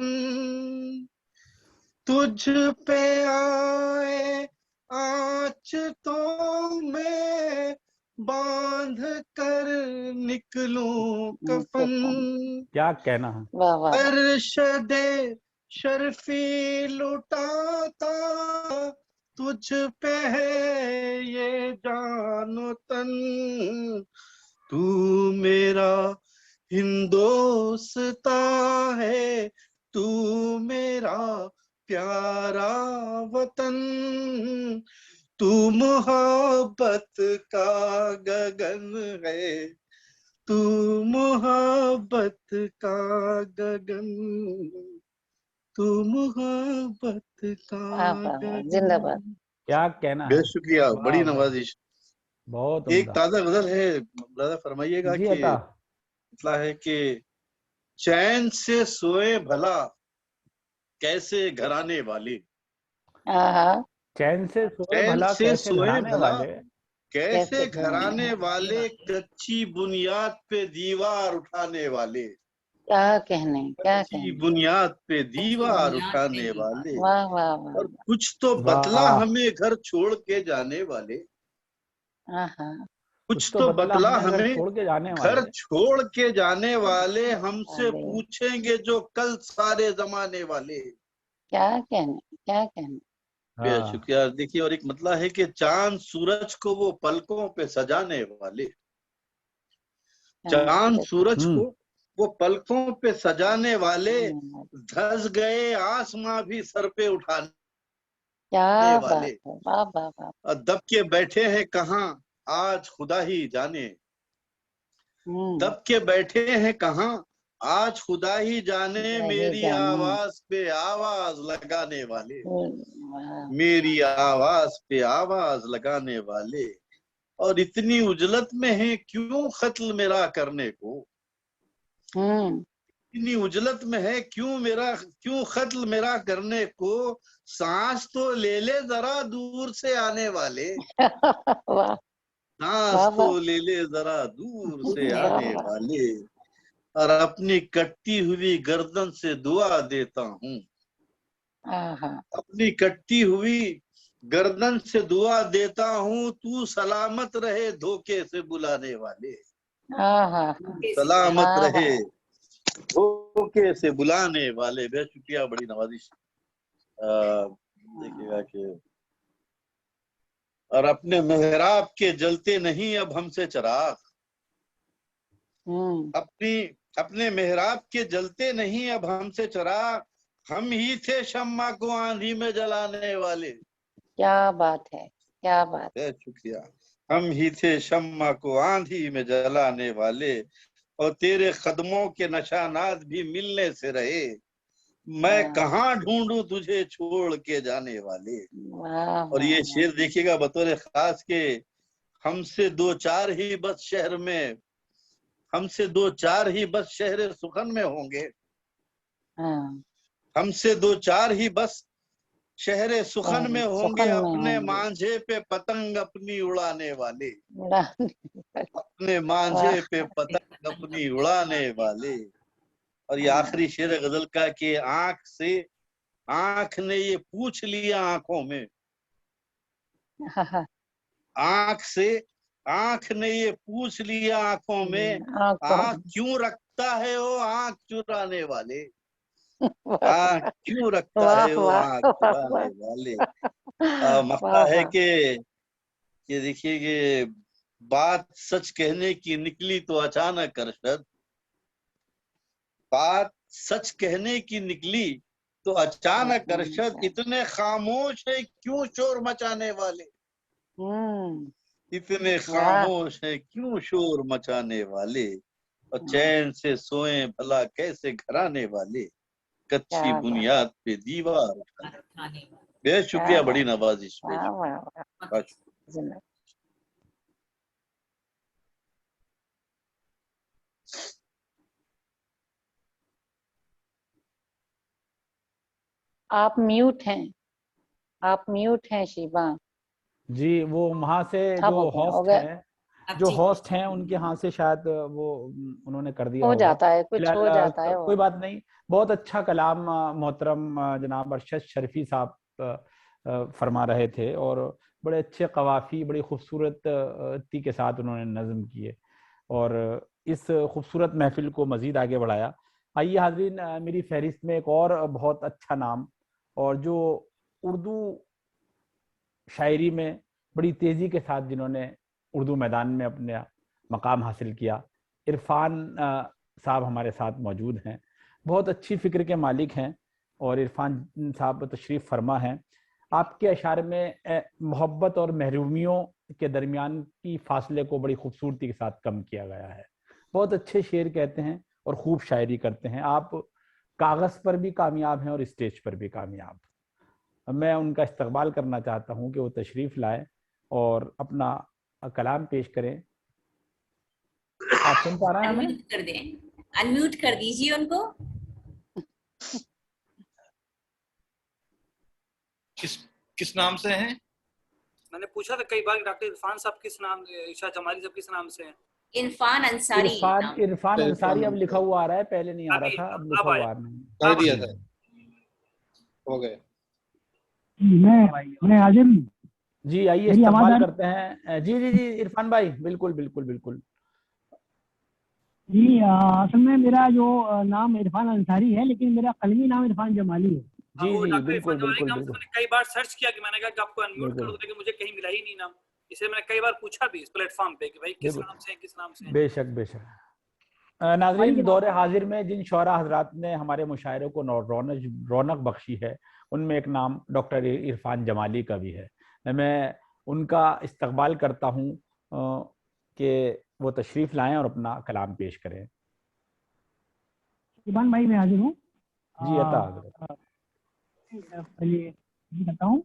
तुझ पे आए आँच तो मैं बांध कर निकलूं कफन। क्या कहना, अरशदे शर्फी लुटाता तुझ पे है ये जानो तन। तू मेरा हिंदोस्ता है, तू मेरा प्यारा वतन। तू मोहब्बत का गगन है, तू मोहब्बत का गगन, तू मोहब्बत का गगन। जिंदाबाद। क्या कहना है। बेहद शुक्रिया, बड़ी नवाजिश। बहुत एक ताजा गजल है, ब्रदर फरमाइएगा कि मतलब है कि चैन से सोए भला कैसे घराने वाले। चैन से सोए भला कैसे घराने वाले, कैसे घराने वाले कच्ची बुनियाद पे दीवार उठाने वाले। क्या कहने, क्या कच्ची बुनियाद पे दीवार उठाने वाले। वाह वाह वाह। और कुछ तो बतला हमें घर छोड़ के जाने वाले। कुछ तो बतला हमें घर छोड़ के जाने वाले। हमसे पूछेंगे जो कल सारे जमाने वाले। क्या कहने, क्या कहने। बेहद शुक्रिया। देखिए और एक मतलब है कि चांद सूरज को वो पलकों पे सजाने वाले। चांद सूरज को वो पलकों पे सजाने वाले। धस गए आसमां भी सर पे उठाने वाले। दब के बैठे हैं कहाँ आज खुदा ही जाने। दब के बैठे हैं कहाँ आज खुदा ही जाने। मेरी आवाज पे आवाज लगाने वाले। मेरी आवाज पे आवाज लगाने वाले। और इतनी उजलत में है क्यों कत्ल मेरा करने को। इतनी उजलत में है क्यों कत्ल मेरा करने को। सांस तो ले ले जरा दूर से आने वाले। सांस तो ले ले जरा दूर से आने वाले। और अपनी कटती हुई गर्दन से दुआ देता हूँ। अपनी कटती हुई गर्दन से दुआ देता हूँ। तू सलामत रहे धोखे से बुलाने वाले। सलामत रहे धोखे से बुलाने वाले। बेहद शुक्रिया, बड़ी नवाजिश। देखिएगा कि और अपने मेहराब के जलते नहीं अब हमसे चिराग। अपने मेहराब के जलते नहीं अब हमसे चिराग। हम ही थे शम्मा को आंधी में जलाने वाले। क्या बात है, क्या बात है। शुक्रिया। हम ही थे शम्मा को आंधी में जलाने वाले। और तेरे कदमों के निशानात भी मिलने से रहे। मैं कहाँ ढूंढूं तुझे छोड़ के जाने वाले। और ये शेर देखिएगा बतौर खास के हमसे दो चार ही बस शहर में, हमसे दो चार ही बस शहर सुखन में होंगे। हमसे दो चार ही बस शहर सुखन में होंगे। अपने मांझे पे पतंग अपनी उड़ाने वाले। अपने मांझे पे पतंग अपनी उड़ाने वाले। और ये आखिरी शेर गजल का कि आंख ने ये पूछ लिया आंखों में। आंख ने ये पूछ लिया आंखों में। आंख क्यों रखता है वो आंख चुराने वाले। आंख क्यों रखता है वो आंख चुराने वाले। मसला है कि देखिए कि बात सच कहने की निकली तो अचानक अरशद। बात सच कहने की निकली तो अचानक अरशद। इतने खामोश है क्यों शोर मचाने वाले। इतने खामोश है क्यों शोर मचाने वाले। और चैन से सोए भला कैसे घराने वाले, कच्ची बुनियाद पे दीवार उठाने। बेहद शुक्रिया, बड़ी नवाजिश। आप म्यूट हैं शिबा जी। वो वहां से जो होस्ट हैं उनके हाथ से शायद वो उन्होंने कर दिया हो होगा। जाता है, कुछ हो जाता है। कोई बात नहीं। बहुत अच्छा कलाम मोहतरम जनाब अरशद शरीफी साहब फरमा रहे थे और बड़े अच्छे कवाफी, बड़ी खूबसूरती के साथ उन्होंने नज़म किए और इस खूबसूरत महफिल को मज़ीद आगे बढ़ाया। आइए हाज़रीन, मेरी फहरिस्त में एक और बहुत अच्छा नाम और जो उर्दू शायरी में बड़ी तेज़ी के साथ जिन्होंने उर्दू मैदान में अपने मकाम हासिल किया, इरफान साहब हमारे साथ मौजूद हैं। बहुत अच्छी फ़िक्र के मालिक हैं और इरफान साहब तशरीफ़ फरमा हैं। आपके अशार में मोहब्बत और महरूमियों के दरमियान की फासले को बड़ी खूबसूरती के साथ कम किया गया है। बहुत अच्छे शेर कहते हैं और खूब शायरी करते हैं। आप कागज़ पर भी कामयाब हैं और स्टेज पर भी कामयाब। मैं उनका इस्तकबाल करना चाहता हूं कि वो तशरीफ़ लाएं और अपना कलाम पेश करें। आप सुन पा रहे हैं हमें? अनम्यूट कर दें, अनम्यूट कर दीजिए उनको। किस नाम से हैं? मैंने पूछा था कई बार डॉक्टर इरफान साहब किस नाम, ईशा जमाली साहब किस नाम से हैं? इरफान अंसारी। इरफान अंसारी अब लिखा हुआ आ रहा है, पहले नहीं आ रहा था, अब लिखा हुआ आ रहा है। कर दिया था, हो गए। मैं हाजिर हूं जी। आइए इस्तेमाल करते हैं। जी जी जी इरफान भाई, बिल्कुल बिल्कुल बिल्कुल जी। असल में मेरा जो नाम इरफान अंसारी है, लेकिन मेरा कलमी नाम इरफान जमाली है। जी जी बिल्कुल बिल्कुल। मैंने कई बार सर्च किया कि मैंने कहा कि आपको अनम्यूट कर दूं, लेकिन मुझे कहीं मिला ही नहीं नाम, इसलिए मैंने कई बार पूछा भी इस प्लेटफॉर्म पे कि भाई किस नाम से हैं, किस नाम से हैं। बेशक बेशक। नाज़रीन, दौरे हाजिर में जिन शौरा हजरात ने हमारे मुशायरे को रौनक बख्शी है, उनमें एक नाम डॉक्टर इरफान जमाली का भी है। मैं उनका इस्तकबाल करता हूँ कि वो तशरीफ़ लाएं और अपना कलाम पेश करें। इरफान भाई, मैं हाजिर हूँ। जी अता पहले कहता हूँ,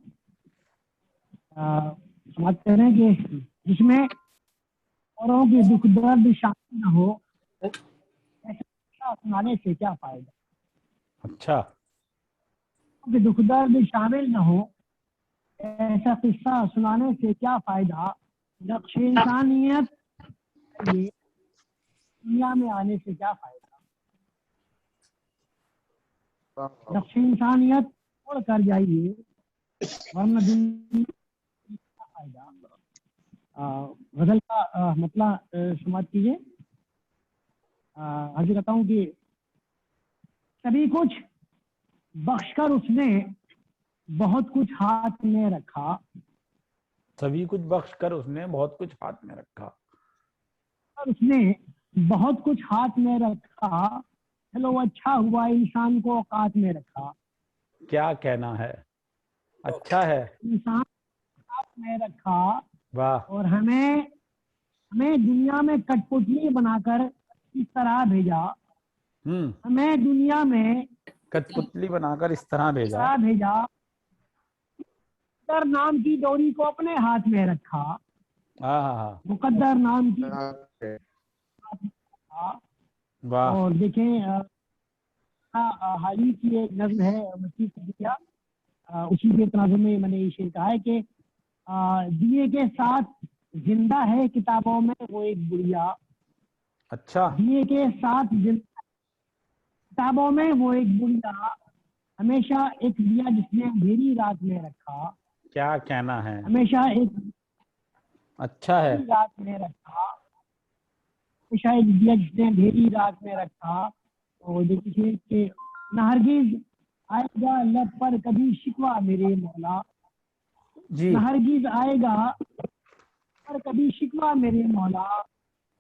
बात कर रहे हैं कि जिसमें औरों के दुख दर्द शामिल न हो, ऐसा सुनाने से क्या फायदा। अच्छा। दुख दर्द शामिल न हो, ऐसा किस्सा सुनाने से क्या फायदा। नक्श इंसानियत ये दुनिया में आने से क्या फायदा। नक्श इंसानियत छोड़ कर जाइए, वरना दुनिया क्या फायदा। गजल का मतलब समाप्त कीजिए। हाजिर कहता हूँ कि सभी कुछ बख्शकर उसने बहुत कुछ हाथ में रखा। सभी कुछ बख्शकर उसने बहुत कुछ हाथ में रखा। और उसने बहुत कुछ हाथ में रखा, चलो अच्छा हुआ इंसान को औकात में रखा। क्या कहना है, अच्छा है। इंसान हाथ में रखा। वाह। और हमें दुनिया में कठपुतली बनाकर इस तरह भेजा। हमें दुनिया में कठपुतली बनाकर इस तरह भेजा। मुकद्दर नाम की डोरी को अपने हाथ में रखा। मुकद्दर नाम की। और देखें, हाल ही की एक नज़्म है मसीह दिया, उसी के तनाजुम में मैंने ये शेर कहा है कि दिए के साथ जिंदा है किताबों में वो एक बुढ़िया। अच्छा। दिए के साथ किताबों में वो एक बुढ़िया, हमेशा एक दिया जिसने अंधेरी रात में रखा। क्या कहना है, हमेशा एक अच्छा है। रात में रखा, हमेशा एक दिया जिसने अंधेरी रात में रखा। और देखिए कि नहरगिज आएगा लब पर कभी शिकवा मेरे मौला। जी। नहरगिज आएगा पर कभी शिकवा मेरे मौला,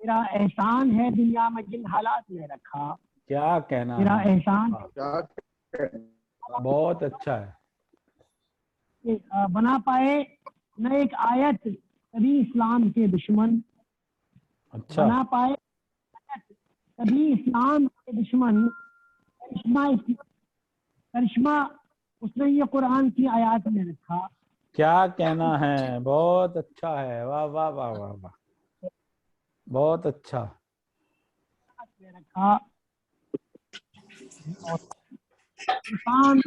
तेरा एहसान है दुनिया में जिन हालात में रखा। क्या कहना, तेरा एहसान बहुत अच्छा है। बना पाए न एक आयत कभी इस्लाम के दुश्मन। अच्छा। बना पाए तभी इस्लाम के दुश्मन करिश्मा उसने ये कुरान की आयत में रखा। क्या कहना है, बहुत अच्छा है, वाह वाह वाह वाह वाह, बहुत अच्छा। रखा इंसान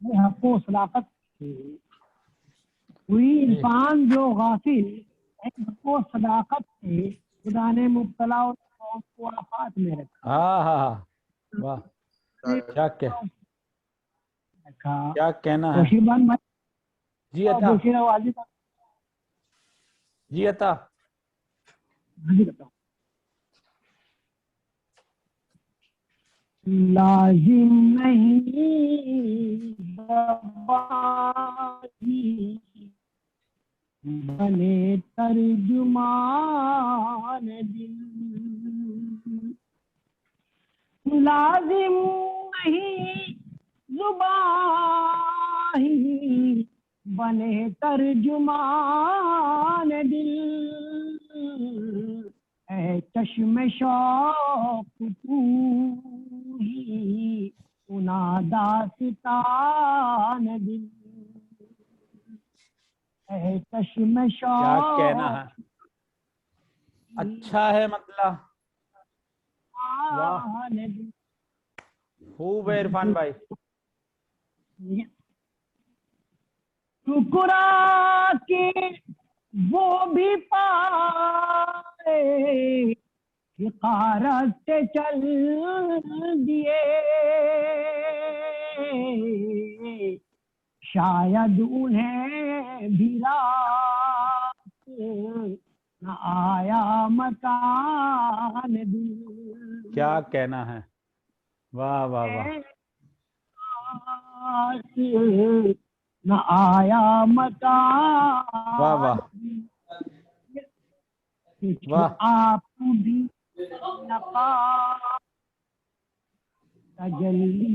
हक़ो सदाकत हुई, इंसान जो गाफिल हक़ो सदाकत से खुदा ने मुब्तला को आफात में रखा। हाँ हाँ हाँ, वाह, क्या कहना है जी अता, जी अता। लाजिम नहीं बने तर्जुमान दिल, लाजिम नहीं जुबानी बने तर्जुमान दिल, है चश्मे शौक तू ही दास्तान दिल, है चश्मे शौक। क्या कहना है, अच्छा है मतलब, वाह, खूब है इरफान भाई। ठुकरा के वो भी पाए हिकारत से चल दिए, शायद उन्हें भी रात न आया मकान दिल। क्या कहना है, वाह वाह वाह, न आया मकान, वाह वाह वाह, आप भी नफा तजल्ली,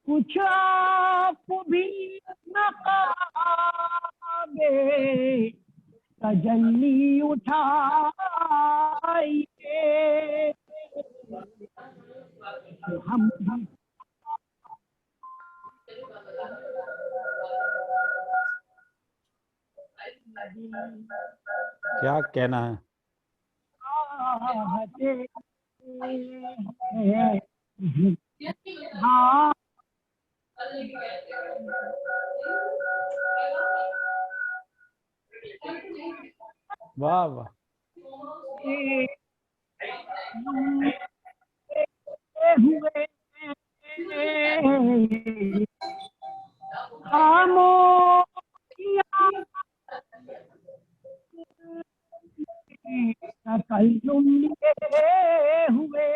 कुछ आप भी नकाबे तजल्ली उठाइए, हम क्या कहना है, हाँ वाह वाह, हुए खामोशियां तकल्लुम लिए हुए,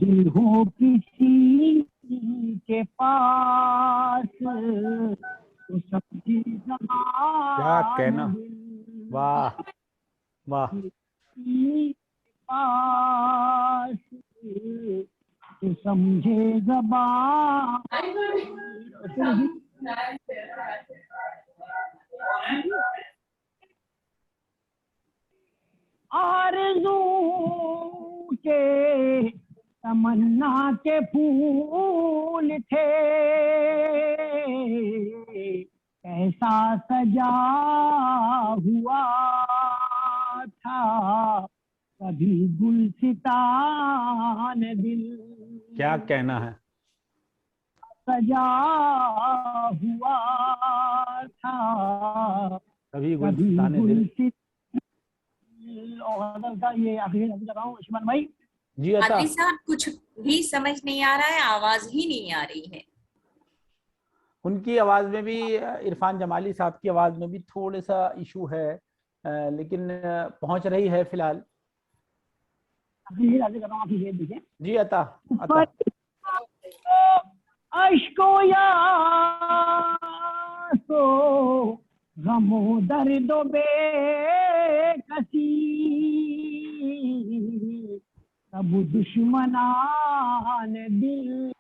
दिल हो किसी के पास तो समझी क्या कहना, वाह वाह, पास तो समझे ज़बान, आरज़ू के तमन्ना के फूल थे, कैसा सजा हुआ था कभी गुलसितान दिल। क्या कहना है, सजा हुआ था कभी गुलसितान दिल। और ये आखिरी कर रहा हूँ उस्मान भाई जी। पादरी साहब कुछ भी समझ नहीं आ रहा है, आवाज ही नहीं आ रही है। उनकी आवाज में भी, इरफान जमाली साहब की आवाज में भी थोड़ा सा इशू है, लेकिन पहुंच रही है फिलहाल। जी अता, अता। अश्को या सो गमो दर्दो बेकसी, सब दुश्मनान दिल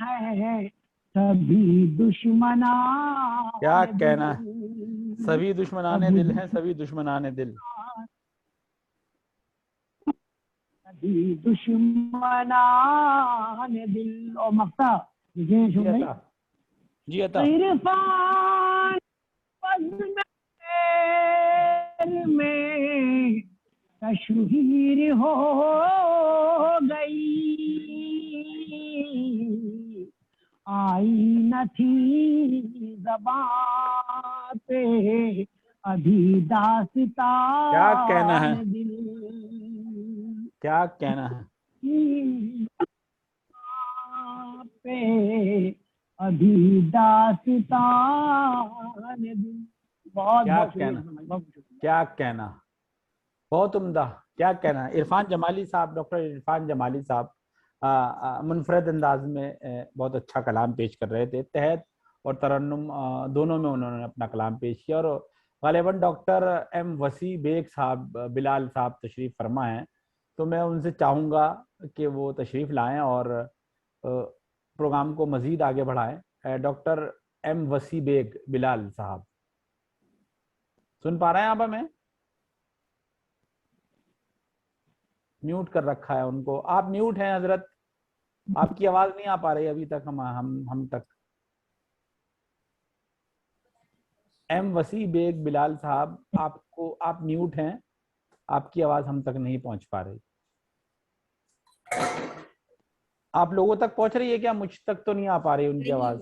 है, सभी दुश्मनान। क्या कहना है, सभी दुश्मनाने दिल हैं, सभी दुश्मनाने दिल। सभी दुश्मनाने दिल। और मक्ता जी अता इरफान में तशहीर हो गई, आई न थी ज़बान पे अभी दास्ता। क्या कहना है, क्या कहना है पे अभी दास्तान दिल। बहुत क्या बहुत कहना, शुक्रिया। क्या कहना, बहुत उम्दा। क्या कहना है। इरफान जमाली साहब, डॉक्टर इरफान जमाली साहब मुनफरद अंदाज में बहुत अच्छा कलाम पेश कर रहे थे। तहत और तरन्नुम दोनों में उन्होंने अपना कलाम पेश किया। और गालिबन डॉक्टर एम वसी बेग साहब, बिलाल साहब तशरीफ फरमा हैं, तो मैं उनसे चाहूँगा कि वो तशरीफ़ लाएं और प्रोग्राम को मज़ीद आगे बढ़ाएं। डॉक्टर एम वसी बेग बिलाल साहब, सुन पा रहे हैं आप हमें? म्यूट कर रखा है उनको। आप म्यूट हैं हजरत, आपकी आवाज़ नहीं आ पा रही अभी तक हम तक। एम वसी बेग बिलाल साहब, आपको, आप म्यूट हैं, आपकी आवाज़ हम तक नहीं पहुंच पा रही। आप लोगों तक पहुंच रही है क्या? मुझ तक तो नहीं आ पा रही उनकी आवाज।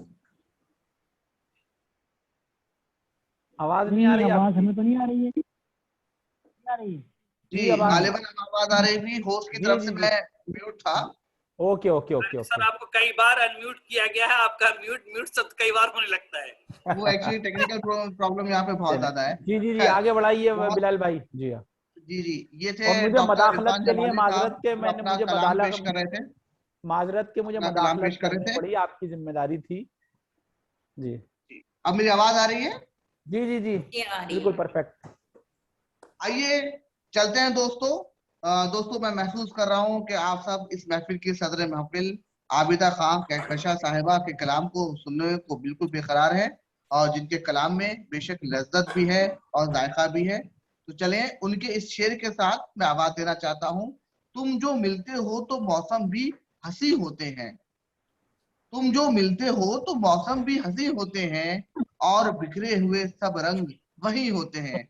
आवाज नहीं आ रही, आवाज हमें तो नहीं आ रही है। आ रही है जी, गालिबन आवाज आ रही थी, होस्ट की तरफ से मैं म्यूट था। ओके ओके ओके सर आपको कई बार अनम्यूट किया गया है, आपका म्यूट सब कई बार होने लगता है। वो एक्चुअली टेक्निकल प्रॉब्लम यहाँ पे बहुत ज्यादा है। जी जी जी, आगे बढ़ाइए बिलाल भाई। जी हाँ जी जी, ये थे और मुझे मदाखलत के लिए माजरत के, मैंने अपना मुझे कलाम पेश कर रहे थे। माजरत के मुझे मदाखलत करनी पड़ी, आपकी जिम्मेदारी थी। जी अब मेरी आवाज आ रही है? जी जी जी बिल्कुल परफेक्ट। आइए चलते हैं दोस्तों। दोस्तों मैं महसूस कर रहा हूँ कि आप सब इस महफिल की सदर महफिल आबिदा खां कहकशा साहिबा के कलाम को सुनने को बिल्कुल बेकरार है, और जिनके कलाम में बेशक लज्जत भी है और जायका भी है। तो चलें उनके इस शेर के साथ मैं आवाज देना चाहता हूँ। तुम जो मिलते हो तो मौसम भी हंसी होते हैं, तुम जो मिलते हो तो मौसम भी हंसी होते हैं, और बिखरे हुए सब रंग वही होते हैं।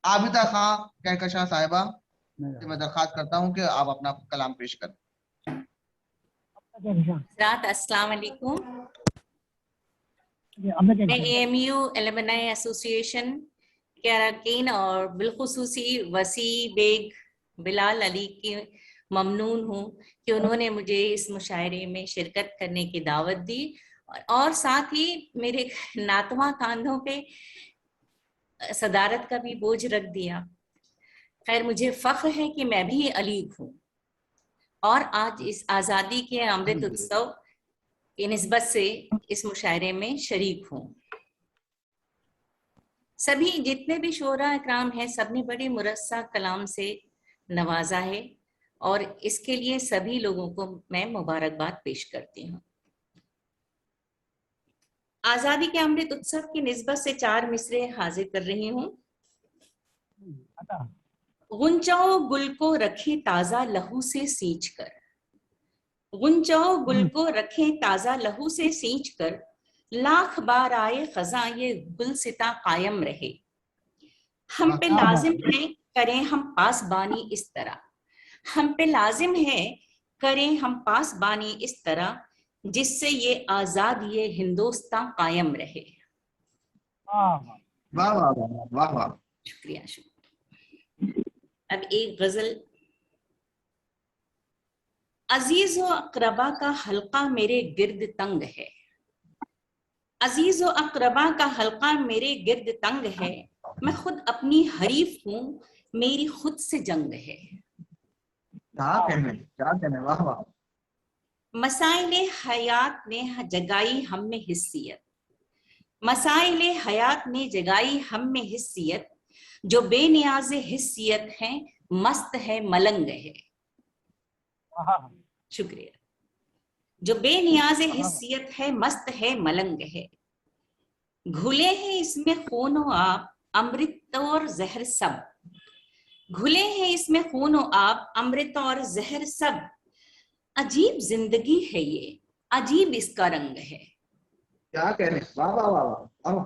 आबिदा खां कहकशा साहिबा से मैं दरखास्त करता हूं कि आप अपना कलाम पेश करें। अस्सलाम वालेकुम। मैं AMU एलुमनाई एसोसिएशन के अरकान और बिलखुसूसी वसी बेग बिलाल अली की ममनून हूँ कि उन्होंने मुझे इस मुशायरे में शिरकत करने की दावत दी, और साथ ही मेरे नातवा कांधों पे सदारत का भी बोझ रख दिया। खैर मुझे फख्र है कि मैं भी अलीग हूँ और आज इस आज़ादी के अमृत उत्सव की निस्बत से इस मुशायरे में शरीक हूँ। सभी जितने भी शोरा इकराम हैं, सबने बड़े मुरस्सा कलाम से नवाजा है, और इसके लिए सभी लोगों को मैं मुबारकबाद पेश करती हूँ। आज़ादी के अमृत उत्सव की निस्बत से 4 मिसरे हाजिर कर रही हूँ। गुंचाओ गुल को रखे ताजा लहू से सींच कर, गुंचाओ गुल को रखे ताजा लहू से सींच कर, लाख बार आए खजा ये गुलसिता कायम रहे। हम पे लाजिम है करें हम पासबानी इस तरह, हम पे लाजिम है करें हम पासबानी इस तरह, जिससे ये आजाद ये हिंदुस्तान कायम रहे। वाह वाह वाह वाह वाह, शुक्रिया शुक्रिया। अब एक गजल। अजीज व अकरबा का हल्का मेरे गिर्द तंग है, अजीज व अकरबा का हल्का मेरे गिर्द तंग है, मैं खुद अपनी हरीफ हूँ मेरी खुद से जंग है। क्या कहने, वाह वाह। मसाइले हयात ने जगाई हम में हिस्सियत, मसाइले हयात ने जगाई हम में हिस्सियत, जो बेनियाज हिस्सियत है मस्त है मलंग है। शुक्रिया। जो बेनियाज हिस्सियत है मस्त है मलंग है। घुले हैं इसमें खून और आप, अमृत और जहर सब। घुले हैं इसमें खून और आप, अमृत और जहर सब। अजीब जिंदगी है ये, अजीब इसका रंग है। क्या कह रहे हैं, वाह वाह वाह वाह।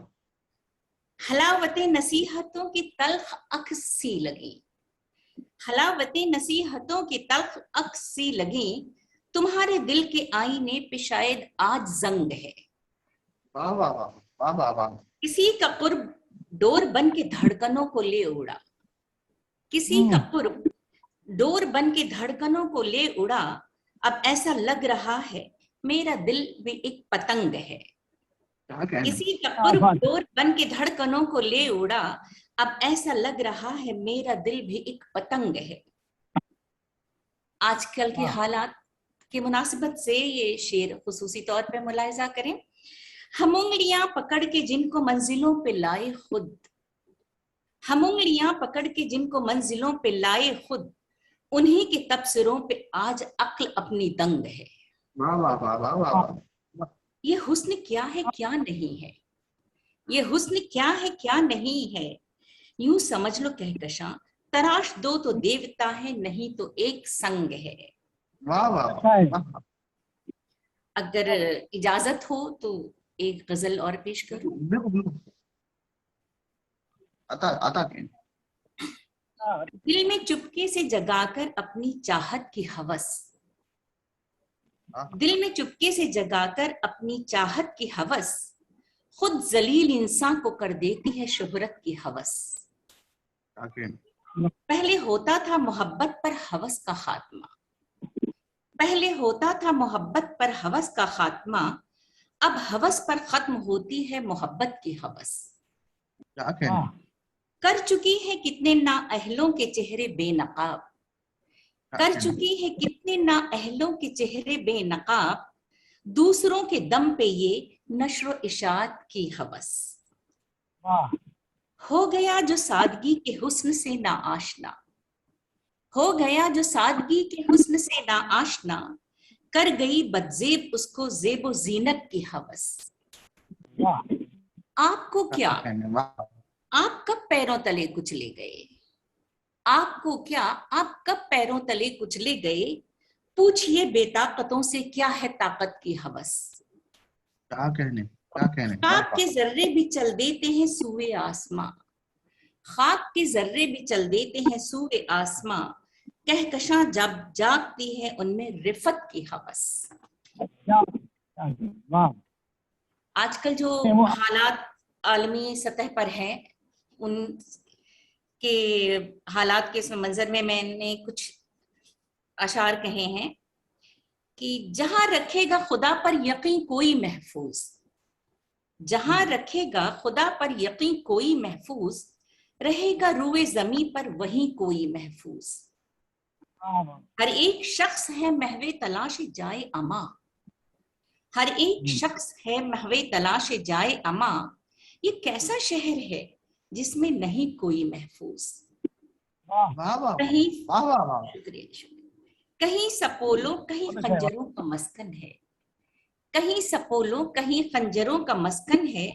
हलावते नसीहतों की तल्ख अक्स सी लगी, हलावते नसीहतों की तल्ख अक्स सी लगी। तुम्हारे दिल के आईने पे शायद आज जंग है। वाह वाह वाह वाह वाह वाह। किसी का कुर्ब डोर बन के धड़कनों को ले उड़ा, किसी का कुर्ब डोर बन के धड़कनों को ले उड़ा। अब ऐसा लग रहा है मेरा दिल भी एक पतंग है। किसी का कुर्ब डोर बन के धड़कनों को ले उड़ा। अब ऐसा लग रहा है मेरा दिल भी एक पतंग है। आजकल के हालात की मुनासिबत से ये शेर खुसूसी तौर पे मुलाहिजा करें। हम उंगलियां पकड़ के जिनको मंजिलों पे लाए खुद, हम उंगलियां पकड़ के जिनको मंजिलों पे लाए खुद, उन्हीं के तबसरों पे आज अक्ल अपनी दंग है। वाह वाह वाह वाह वाह। ये हुस्न क्या है क्या नहीं है, ये हुस्न क्या है क्या नहीं है। यूं समझ लो कहकशां, तराश दो तो देवता है, नहीं तो एक संग है। वाह वाह। अगर इजाजत हो तो एक गजल और पेश करूं। आता दिल में चुपके से जगाकर अपनी चाहत की हवस, दिल में चुपके से जगाकर अपनी चाहत की हवस, खुद जलील इंसान को कर देती है शोहरत की हवस। पहले होता था मोहब्बत पर हवस का खात्मा, पहले होता था मोहब्बत पर हवस का खात्मा। अब हवस पर खत्म होती है मोहब्बत की हवस। कर चुकी है कितने नाअहलों के चेहरे बेनकाब, कर चुकी है कितने नाअहलों के चेहरे बेनकाब। दूसरों के दम पे ये नशर इशात की हवस। हो गया जो सादगी के हुस्न से ना आशना, हो गया जो सादगी के हुस्न से ना आशना। कर गई बदजेब उसको जेबो जीनत की हवस। आपको क्या, आप कब पैरों तले कुचले गए, आपको क्या, आप कब पैरों तले कुचले गए। पूछिए बेताकतों से क्या है ताकत की हवस। क्या कहने खाक के जर्रे भी चल देते हैं सूए आसमां, खाक के जर्रे भी चल देते हैं सूए आसमां। कहकशां जब जागती है उनमें रिफत की हवस। आजकल जो हालात आलमी सतह पर हैं, उनके हालात के इस मंजर में मैंने कुछ अशार कहे हैं कि जहां रखेगा खुदा पर यकीन कोई महफूज, जहां रखेगा खुदा पर यकीन कोई महफूज, रहेगा रूए जमी पर वहीं कोई महफूज। हर एक शख्स है महवे तलाश जाए अमा, हर एक शख्स है महवे तलाश जाए अमा। ये कैसा शहर है जिसमें नहीं कोई महफूज। कहीं कहीं सपोलों कहीं खंजरों का मस्कन है, कहीं सपोलों कहीं खंजरों का मस्कन है।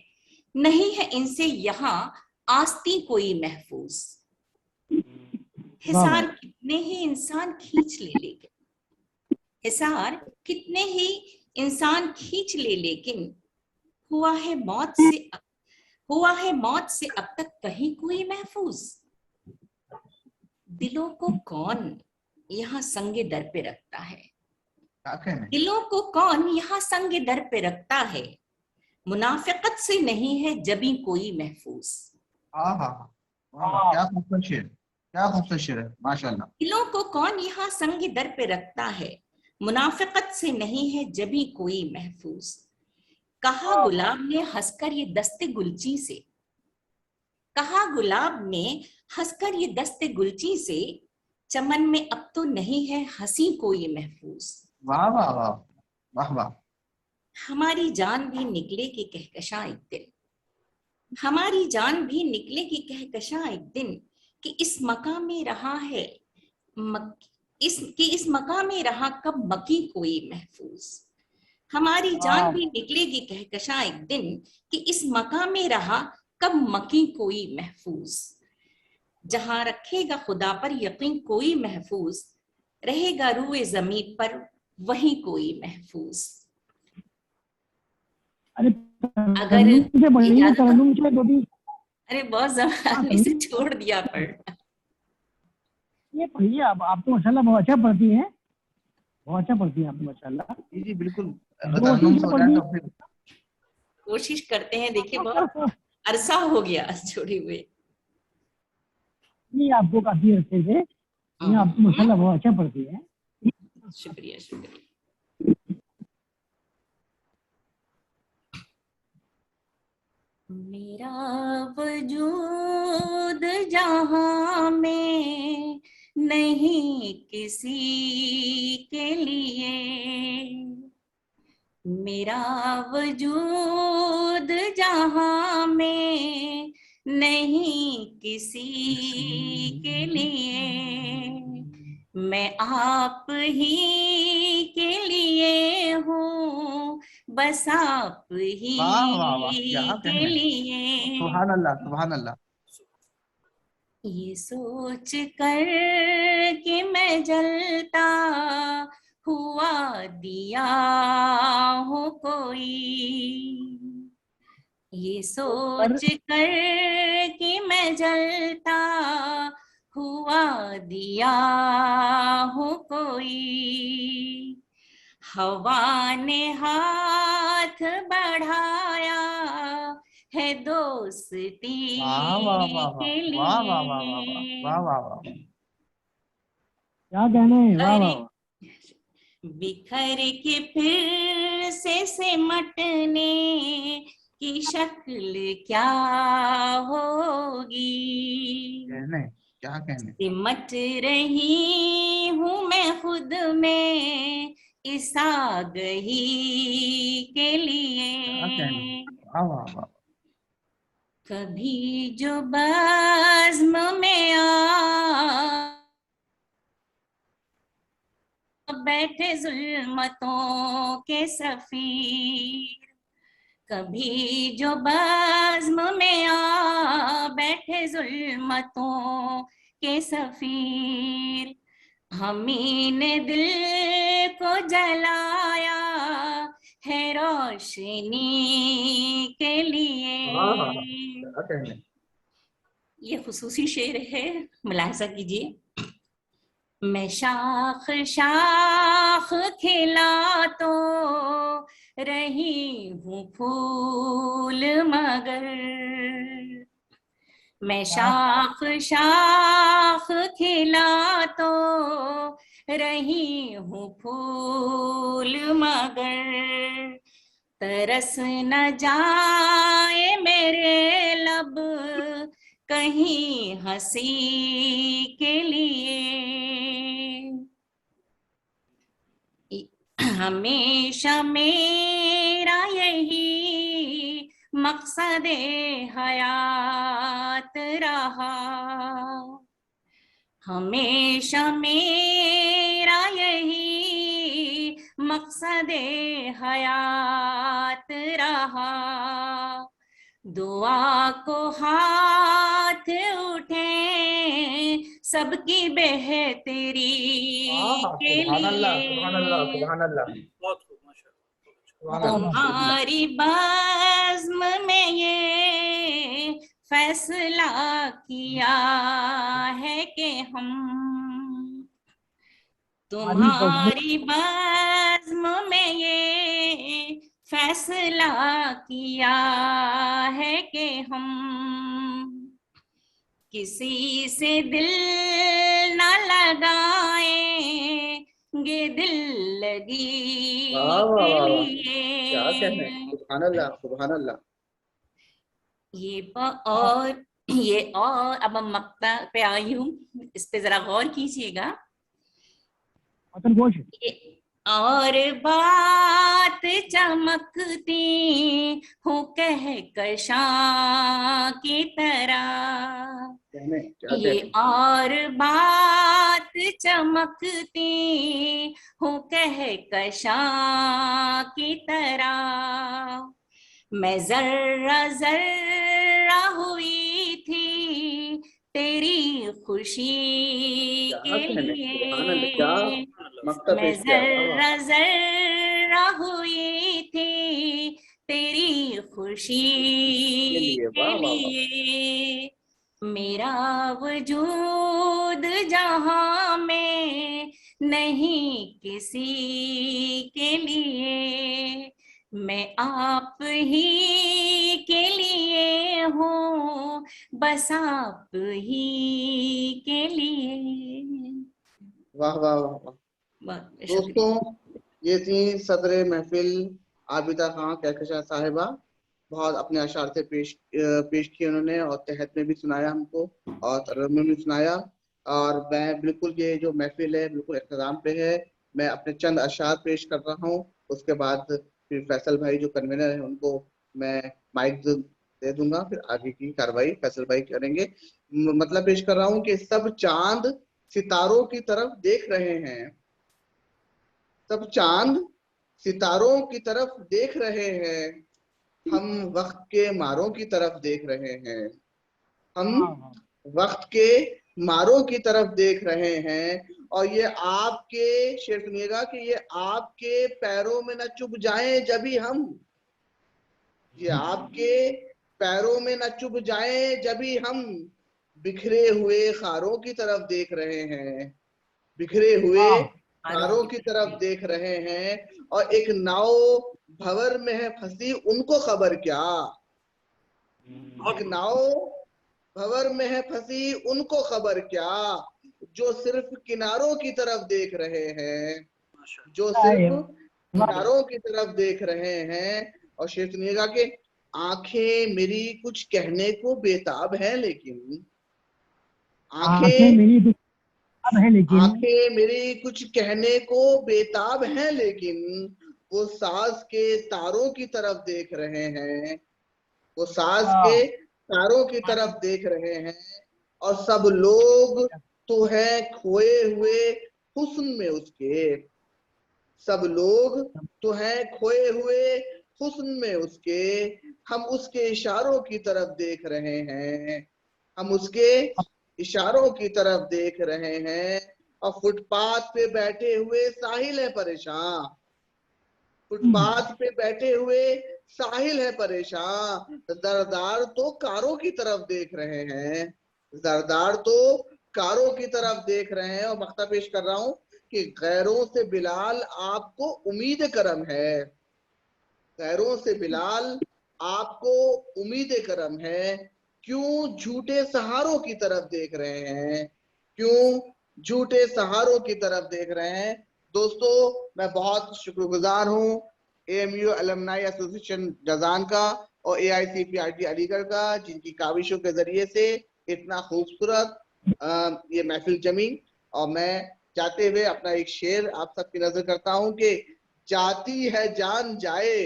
नहीं है इनसे यहाँ आस्ती कोई महफूज। हिसार कितने ही इंसान खींच ले लेकिन, हिसार कितने ही इंसान खींच ले लेकिन, हुआ है मौत से अब तक कहीं कोई महफूज। दिलों को कौन यहाँ संगे दर पे रखता है, दिलों को कौन यहाँ संगे दर पे रखता है। मुनाफिकत से नहीं है जबी कोई महफूज। क्या खूबसूरत शेर है, माशाल्लाह। दिलों को कौन यहाँ संगे दर पे रखता है, मुनाफिकत से नहीं है जबी कोई महफूज। कहा गुलाब ने हंसकर ये दस्ते गुलची से, कहा गुलाब ने हंसकर ये दस्ते गुलची से, चमन में अब तो नहीं है हंसी कोई महफूज। वाह वाह वाह वाह वाह। हमारी जान भी निकले की कहकशां एक दिन, हमारी जान भी निकले की कहकशां एक दिन, कि इस मकाम में रहा है इस मकाम में रहा कब मकी कोई महफूज। हमारी जान भी निकलेगी कहकशां एक दिन कि इस मकाम में रहा कब मकी कोई महफूज। जहां रखेगा खुदा पर यकीन कोई महफूज, रहेगा रूए जमीन पर वही कोई महफूज। अरे अगर अरे बहुत जमाने से छोड़ दिया पढ़ना। ये पढ़िए आप तो माशाल्लाह बहुत अच्छा पढ़ती हैं, बहुत अच्छा पढ़ती हैं आप तो माशाल्लाह। जी बिल्कुल, कोशिश करते हैं, देखिए बहुत अरसा हो गया छोड़े हुए। नहीं आपको काफी अच्छे से, आप तो माशाल्लाह बहुत अच्छा पढ़ती हैं। शुक्रिया शुक्रिया। मेरा वजूद जहां में नहीं किसी के लिए, मेरा वजूद जहां में नहीं किसी के लिए, मैं आप ही के लिए हूँ, बस आप ही के लिए। सुभान अल्लाह, सुभान अल्लाह। ये सोच कर कि मैं जलता हुआ दिया हूँ कोई, ये सोच कर कि मैं जलता हुआ दिया हूँ कोई, हवा ने हाथ बढ़ाया है दोस्ती के लिए। वाह वाह वाह वाह वाह वाह, क्या कहने, वाह वाह। बिखर के फिर से सिमटने की शक्ल क्या होगी, क्या कहने। सिमट रही हूँ मैं खुद में इस आगही के लिए। कभी जो बज़्म में बैठे जुल्मतों के सफीर, कभी जो बज़्म में बैठे जुल्मतों के सफीर, हमी ने दिल को जलाया है रोशनी के लिए। ये खुसूसी शेर है, मुलाहिजा कीजिए। मैं शाख शाख खिला तो रही हूँ फूल मगर, मैं शाख शाख खिला तो रही हूँ फूल मगर, तरस न जाए मेरे लब कहीं हंसी के लिए। हमेशा मेरा यही मकसदे हयात रहा, हमेशा मेरा यही मकसदे हयात रहा, दुआ को हाथ उठे सबकी बेहतरी के लिए। तुम्हारी बज़्म में ये फैसला किया है कि हम, तुम्हारी बज़्म में ये फैसला किया है कि हम किसी से दिल न लगाएंगे दिल लगी के लिए। सुभान अल्लाह, सुभान अल्लाह। ये और अब हम मक्ता पे आई हूँ, इस पे जरा गौर कीजिएगा। और बात चमकती हूँ कहकशां की तरह, ये और बात चमकती हूँ कहकशां की तरह। मैं जर्रा जर्रा हुई थी तेरी खुशी के लिए, मैं जर्रा जर्रा हुई थी तेरी खुशी के लिए। मेरा वजूद जहां में नहीं किसी के लिए, मैं आप ही के लिए हूँ, बस आप ही के लिए। वाह वाह वाह वाह। दोस्तों, ये थी सदर महफिल आबिदा खां कहकशां साहिबा। बहुत अपने अशार से पेश किए उन्होंने, और तहत में भी सुनाया हमको और तरह में भी सुनाया। और मैं बिल्कुल, ये जो महफिल है बिल्कुल इख्तिताम पे है। मैं अपने चंद अशार पेश कर रहा हूँ, उसके बाद फिर फैसल भाई जो कन्वीनर है उनको मैं माइक दे दूंगा, फिर आगे की कार्रवाई फैसल भाई करेंगे। मतलब पेश कर रहा हूँ कि सब चांद सितारों की तरफ देख रहे हैं, सब चांद सितारों की तरफ देख रहे हैं, हम वक्त के मारों की तरफ देख रहे हैं, हम वक्त के मारों की तरफ देख रहे हैं। और ये आपके, शेर सुनिएगा कि ये आपके पैरों में न चुभ जाए जब ही हम, ये आपके पैरों में न चुभ जाए जब ही हम बिखरे हुए खारों की तरफ देख रहे हैं, बिखरे हुए खारों की तरफ देख रहे हैं। और एक नाव भंवर में है फंसी उनको खबर क्या, एक नाव भंवर में है फंसी उनको खबर क्या, जो सिर्फ किनारों की तरफ देख रहे हैं, जो सिर्फ किनारों की तरफ देख रहे हैं। और शेर सुनिएगा कि आंखें मेरी कुछ कहने को बेताब है, लेकिन आंखें मेरी कुछ कहने को बेताब है, लेकिन वो साज के तारों की तरफ देख रहे हैं, वो साज के तारों की तरफ देख रहे हैं। और सब लोग तो है खोए हुए हुस्न में उसके, सब लोग तो है खोए हुए हुस्न में उसके, हम उसके इशारों की तरफ देख रहे हैं, हम उसके इशारों की तरफ देख रहे हैं। और फुटपाथ पे बैठे हुए साहिल है परेशान, फुटपाथ पे बैठे हुए साहिल है परेशान, जरदार तो कारों की तरफ देख रहे हैं, जरदार तो कारों की तरफ देख रहे हैं। और मक्ता पेश कर रहा हूं कि गैरों से बिलाल आपको उम्मीद करम है, गैरों से बिलाल आपको उम्मीद करम है, क्यों झूठे सहारों की तरफ देख रहे हैं, क्यों झूठे सहारों की तरफ देख रहे हैं। दोस्तों, मैं बहुत शुक्रगुजार हूँ AMU अलमनाई एसोसिएशन जजान का और AICPRT अलीगढ़ का, जिनकी काविशों के जरिए से इतना खूबसूरत ये महफिल जमी। और मैं जाते हुए अपना एक शेर आप सबकी नजर करता हूँ कि जाती है जान जाए,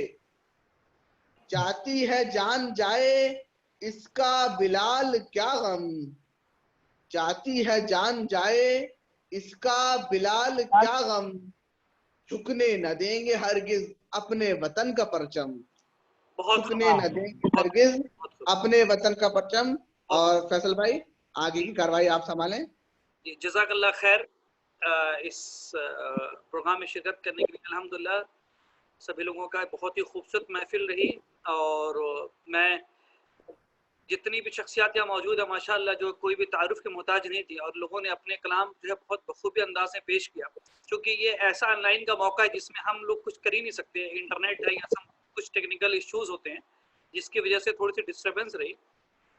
जाती है जान जाए इसका बिलाल क्या गम, जाती है जान जाए इसका बिलाल क्या गम, झुकने न देंगे हरगिज अपने वतन का परचम, झुकने न देंगे हरगिज अपने वतन का परचम। और फैसल भाई, आगे की कार्रवाई आप संभालें। जज़ाकल्लाह खैर। इस प्रोग्राम में शिरकत करने के लिए अल्हम्दुलिल्लाह सभी लोगों का बहुत ही खूबसूरत महफिल रही। और मैं जितनी भी शख्सियात यहाँ मौजूद है माशाअल्लाह, जो कोई भी तारुफ के मोहताज नहीं थी, और लोगों ने अपने कलाम जो है बहुत बखूबी अंदाज में पेश किया। क्योंकि ये ऐसा ऑनलाइन का मौका है जिसमें हम लोग कुछ कर ही नहीं सकते, इंटरनेट है या सब कुछ टेक्निकल इश्यूज होते हैं जिसकी वजह से थोड़ी सी डिस्टर्बेंस रही।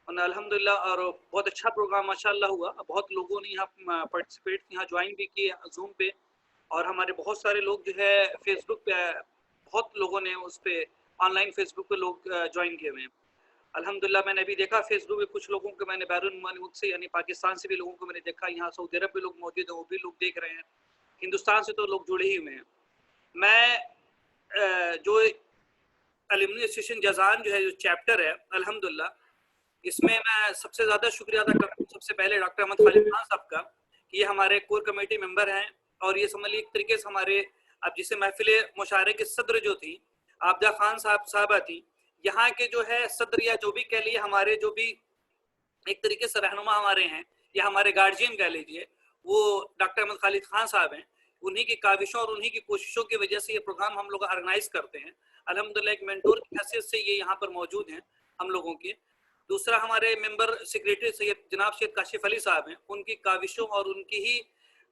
और अल्हम्दुलिल्लाह और बहुत अच्छा प्रोग्राम माशाअल्लाह हुआ। बहुत लोगों ने यहाँ पार्टिसिपेट, यहाँ ज्वाइन भी किए जूम पे, और हमारे बहुत सारे लोग जो है फेसबुक पे, बहुत लोगों ने उस पे ऑनलाइन फेसबुक पे लोग ज्वाइन किए हुए हैं अल्हम्दुलिल्लाह। मैंने अभी देखा फेसबुक पे कुछ लोगों को मैंने बैरून मुल्क से यानी पाकिस्तान से भी लोगों को मैंने देखा, यहाँ सऊदी अरब भी लोग मौजूद हैं, वो भी लोग देख रहे हैं, हिंदुस्तान से तो लोग जुड़े ही हुए हैं। मैं जो अलुमनी एसोसिएशन जज़ान जो है जो चैप्टर है, अल्हम्दुलिल्लाह इसमें मैं सबसे ज़्यादा शुक्रिया अदा करता हूँ सबसे पहले डॉक्टर अहमद खालिद खान साहब का कि ये हमारे कोर कमेटी मेंबर हैं और ये समझ लीजिए एक तरीके से हमारे अब जिसे महफिल मुशायरे के सदर जो थी आबदा खान साहबा थी, यहाँ के जो है सदर या जो भी कह लिए हमारे जो भी एक तरीके से रहनुमा हमारे हैं या हमारे गार्जियन कह लीजिए, वो डॉक्टर अहमद खालिद खान साहब हैं। उन्हीं की काविशों और उन्हीं की कोशिशों की वजह से ये प्रोग्राम हम लोग ऑर्गेनाइज करते हैं। अल्हम्दुलिल्लाह एक मेंटोर की हैसियत से ये यहाँ पर मौजूद हैं हम लोगों के। दूसरा हमारे मेंबर सेक्रेटरी सैयद जनाब सैयद काशिफ अली साहब हैं, उनकी काविशों और उनकी ही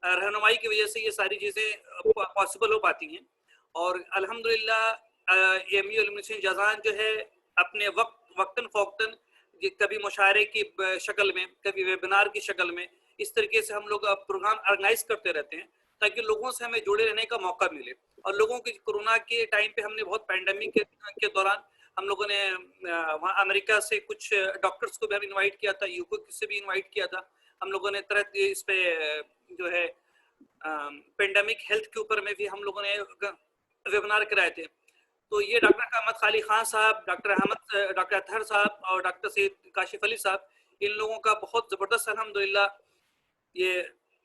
रहनुमाई की वजह से ये सारी चीज़ें पॉसिबल हो पाती हैं। और अल्हम्दुलिल्लाह एएमयू अलुमनी जज़ान जो है अपने वक्तन फ़ौक्तन कभी मुशायरे की शक्ल में, कभी वेबिनार की शक्ल में, इस तरीके से हम लोग प्रोग्राम ऑर्गेनाइज करते रहते हैं ताकि लोगों से हमें जुड़े रहने का मौका मिले। और लोगों की कोरोना के टाइम पे हमने बहुत पैंडेमिक के दौरान हम लोगों ने वहाँ अमेरिका से कुछ डॉक्टर्स को भी हम इनवाइट किया था, यूके से भी इनवाइट किया था। हम लोगों ने तरह इस पे जो है पेंडेमिक हेल्थ के ऊपर में भी हम लोगों ने वेबिनार कराए थे। तो ये डॉक्टर अहमद खालिद खान साहब, डॉक्टर अतहर साहब और डॉक्टर सैयद काशिफ अली साहब, इन लोगों का बहुत ज़बरदस्त अल्हम्दुलिल्लाह ये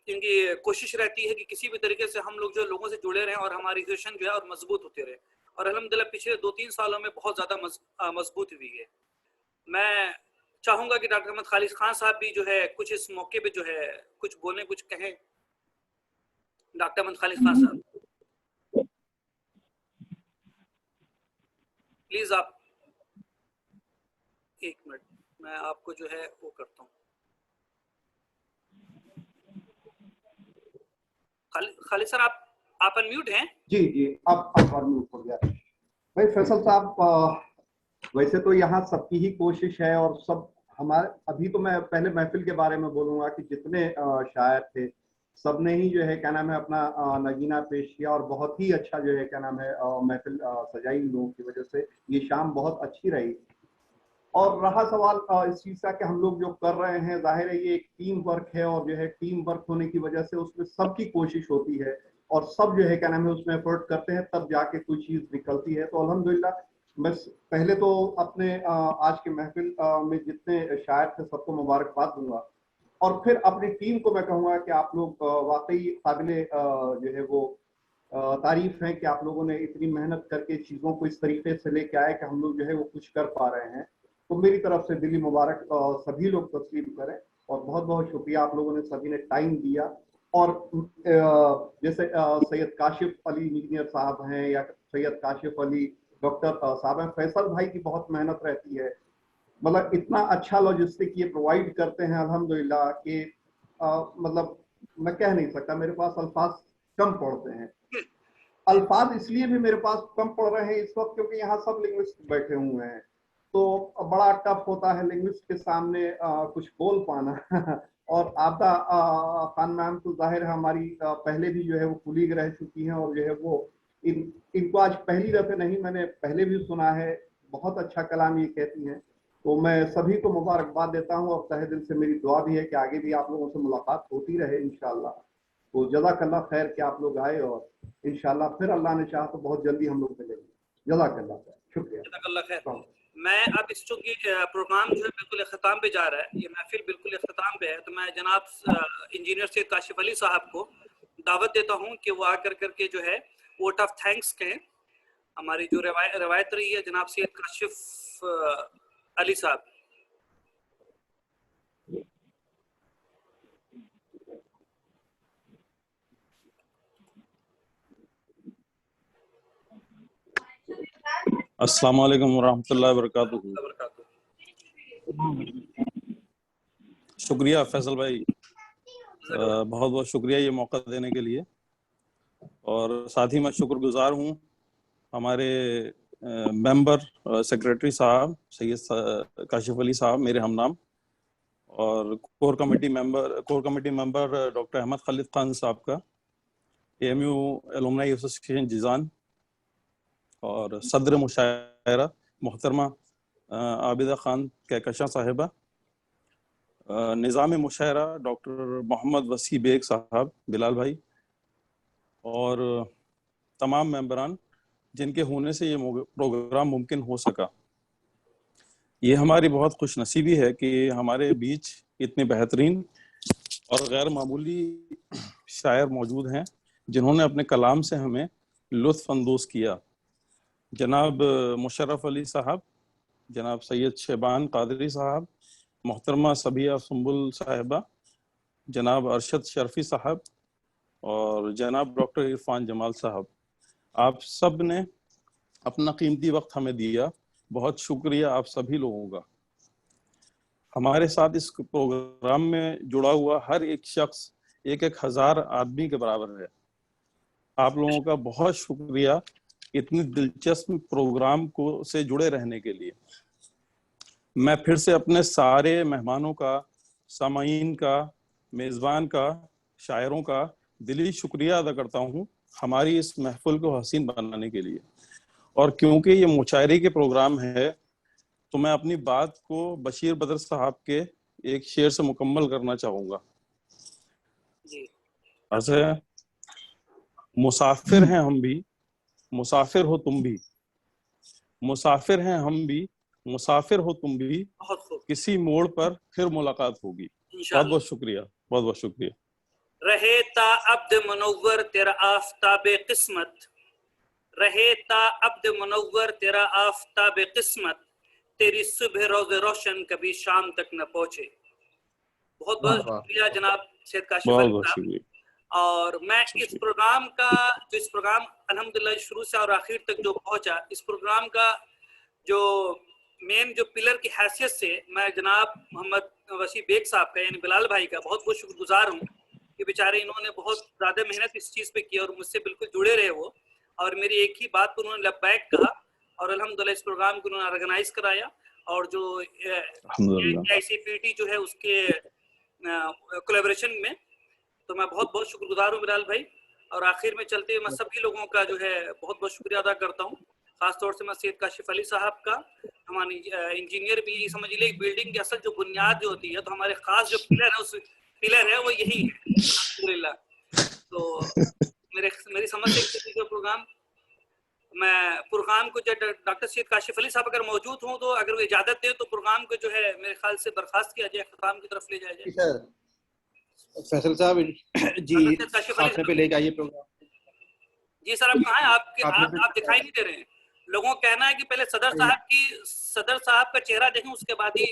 इनकी कोशिश रहती है कि किसी भी तरीके से हम लोग जो लोगों से जुड़े रहें और हमारी एसोसिएशन जो है और मजबूत होते रहे। और अल्हम्दुलिल्लाह पिछले 2-3 सालों में बहुत ज़्यादा मजबूत हुई है। मैं चाहूँगा कि डॉक्टर अहमद खालिद खान साहब भी जो है कुछ इस मौके पे जो है कुछ बोलें, कुछ कहें। डॉक्टर अहमद खालिद खान साहब प्लीज आप 1 मिनट, मैं आपको जो है वो करता हूँ। खालिद सर आप अनम्यूट हैं? जी अब अनम्यूट हो गया। भाई फैसल साहब, वैसे तो यहाँ सबकी ही कोशिश है और सब हमारे, अभी तो मैं पहले महफिल के बारे में बोलूंगा कि जितने शायर थे सबने ही जो है क्या नाम है अपना नगीना पेश किया और बहुत ही अच्छा जो है क्या नाम है महफिल सजाई इन लोगों की वजह से ये शाम बहुत अच्छी रही। और रहा सवाल इस चीज का कि हम लोग जो कर रहे हैं, जाहिर है ये एक टीम वर्क है और जो है टीम वर्क होने की वजह से उसमें सबकी कोशिश होती है और सब जो है क्या नाम है उसमें एफर्ट करते हैं, तब जाके कोई चीज निकलती है। तो अल्हम्दुलिल्लाह मैं पहले तो अपने आज के महफिल में जितने शायर थे सबको मुबारकबाद दूंगा और फिर अपनी टीम को मैं कहूँगा कि आप लोग वाकई काबिले जो है वो तारीफ है कि आप लोगों ने इतनी मेहनत करके चीज़ों को इस तरीके से लेके आए कि हम लोग जो है वो कुछ कर पा रहे हैं। तो मेरी तरफ से दिली मुबारक सभी लोग तस्लीम करें और बहुत बहुत शुक्रिया आप लोगों ने सभी ने टाइम दिया। और जैसे सैयद काशिफ अली इंजीनियर साहब हैं या सैयद काशिफ अली डॉक्टर साहब हैं, फैसल भाई की बहुत मेहनत रहती है, मतलब इतना अच्छा लॉजिस्टिक ये प्रोवाइड करते हैं अल्हम्दुलिल्लाह कि मतलब मैं कह नहीं सकता, मेरे पास अल्फाज कम पड़ते हैं। अल्फाज इसलिए भी मेरे पास कम पड़ रहे हैं इस वक्त क्योंकि यहाँ सब लिंग्विस्ट बैठे हुए हैं, तो बड़ा टफ होता है लिंग्विस्ट के सामने कुछ बोल पाना और आपदा खान मैम तो जाहिर है हमारी पहले भी जो है वो कुलीग रह चुकी हैं और जो है वो इनको आज पहली दफे नहीं, मैंने पहले भी सुना है, बहुत अच्छा कलाम ये कहती हैं। तो मैं सभी को मुबारकबाद देता हूँ और तहे दिल से मेरी दुआ भी है कि आगे भी आप लोगों से मुलाकात होती रहे इंशाअल्लाह। तो जज़ाकल्लाह खैर कि आप लोग आए और इंशाअल्लाह फिर अल्लाह ने चाहा तो बहुत जल्दी हम लोग मिलेंगे। जज़ाकल्लाह खैर, शुक्रिया। जज़ाकल्लाह खैर। मैं अब इस चूंकि प्रोग्राम जो है बिल्कुल इख्तिताम पे जा रहा है, ये महफिल बिल्कुल इख्तिताम पे है, तो मैं जनाब इंजीनियर सैयद काशिफ अली साहब को दावत देता हूँ कि वो आकर करके जो है वोट ऑफ थैंक्स कहें। हमारी जो रवायत रही है जनाब सैयद काशिफ अली साहब। अस्सलाम वालेकुम वरहमतुल्लाहि वबरकातुहू। शुक्रिया फैसल भाई, बहुत बहुत शुक्रिया ये मौका देने के लिए। और साथ ही मैं शुक्रगुजार हूँ हमारे मेंबर सेक्रेटरी साहब सैयद काशिफ अली साहब, मेरे हमनाम, और core committee member doctor Ahmad Khalid Khan साहब का, एएमयू अलुमनी एसोसिएशन जज़ान, और सदर मुशायरा मोहतरमा आबिदा खान कहकशां साहिबा, निज़ाम मुशायरा डॉक्टर मोहम्मद वसी बेग साहब बिलाल भाई, और तमाम मेंबरान जिनके होने से ये प्रोग्राम मुमकिन हो सका। ये हमारी बहुत खुशनसीबी है कि हमारे बीच इतने बेहतरीन और गैर मामूली शायर मौजूद हैं जिन्होंने अपने कलाम से हमें लुत्फ अंदोज किया। जनाब मुशर्रफ अली साहब, जनाब सैयद शेबान कादरी साहब, मोहतरमा सबिया सुंबुल साहिबा, जनाब अरशद शर्फी साहब और जनाब डॉक्टर इरफान जमाल साहब, आप सब ने अपना कीमती वक्त हमें दिया। बहुत शुक्रिया आप सभी लोगों का। हमारे साथ इस प्रोग्राम में जुड़ा हुआ हर एक शख्स 1,000 आदमी के बराबर है। आप लोगों का बहुत शुक्रिया इतनी दिलचस्प प्रोग्राम को से जुड़े रहने के लिए। मैं फिर से अपने सारे मेहमानों का, सामाईन का, मेज़बान का, शायरों का दिली शुक्रिया अदा करता हूँ हमारी इस महफिल को हसीन बनाने के लिए। और क्योंकि ये मुशायरे के प्रोग्राम है तो मैं अपनी बात को बशीर बदर साहब के एक शेर से मुकम्मल करना चाहूँगा। ऐसे, मुसाफिर हैं हम भी, मुसाफिर हो तुम भी, मुसाफिर हैं हम भी, मुसाफिर हो तुम भी, किसी मोड़ पर फिर मुलाकात होगी। बहुत बहुत शुक्रिया, बहुत बहुत शुक्रिया। रहे ता अब्द मुनव्वर तेरा आफताबे किस्मत, रहे ता अब्द मुनव्वर तेरा आफताबे किस्मत, तेरी सुबह रोज़ रोशन कभी शाम तक न पहुंचे। बहुत बहुत शुक्रिया जनाब सैयद काशिफ अली साहब। और मैं इस प्रोग्राम अल्हम्दुलिल्लाह शुरू से और आखिर तक जो पहुंचा, इस प्रोग्राम का जो मेन जो पिलर की हैसियत से मैं जनाब मोहम्मद वसी बेग साहब का यानी बिलाल भाई का बहुत बहुत शुक्रगुजार हूँ कि बेचारे इन्होंने बहुत ज़्यादा मेहनत इस चीज़ पे की और मुझसे बिल्कुल जुड़े रहे वो, और मेरी एक ही बात पर उन्होंने लब्बैक कहा और अल्हम्दुलिल्लाह इस प्रोग्राम को उन्होंने ऑर्गेनाइज कराया। और जो ICPT जो है उसके कोलैबोरेशन में, तो मैं बहुत बहुत शुक्रगुजार हूँ बिलाल भाई। और आखिर में चलते हुए मैं सभी लोगों का जो है बहुत बहुत शुक्रिया अदा करता हूँ। खासतौर से मैं सैयद काशिफ अली साहब का, हमारे इंजीनियर भी समझ लीजिए बिल्डिंग की असल जो बुनियाद जो होती है, तो हमारे खास जो पिलर है वो यही है अल्हम्दुलिल्लाह। तो मेरी समझ से जो प्रोग्राम को जो डॉक्टर सैयद काशिफ अली साहब अगर मौजूद हों तो अगर वो इजाजत दें तो प्रोग्राम को जो है मेरे ख्याल से बर्खास्त किया जाए, खत्म की तरफ ले जाया जाए। फैसल साहब जी खात्मे पे ले जाइए प्रोग्राम। जी सर, आप कहाँ हैं? आप दिखाई नहीं दे रहे हैं। लोगों का कहना है कि पहले सदर साहब का चेहरा देखें उसके बाद ही।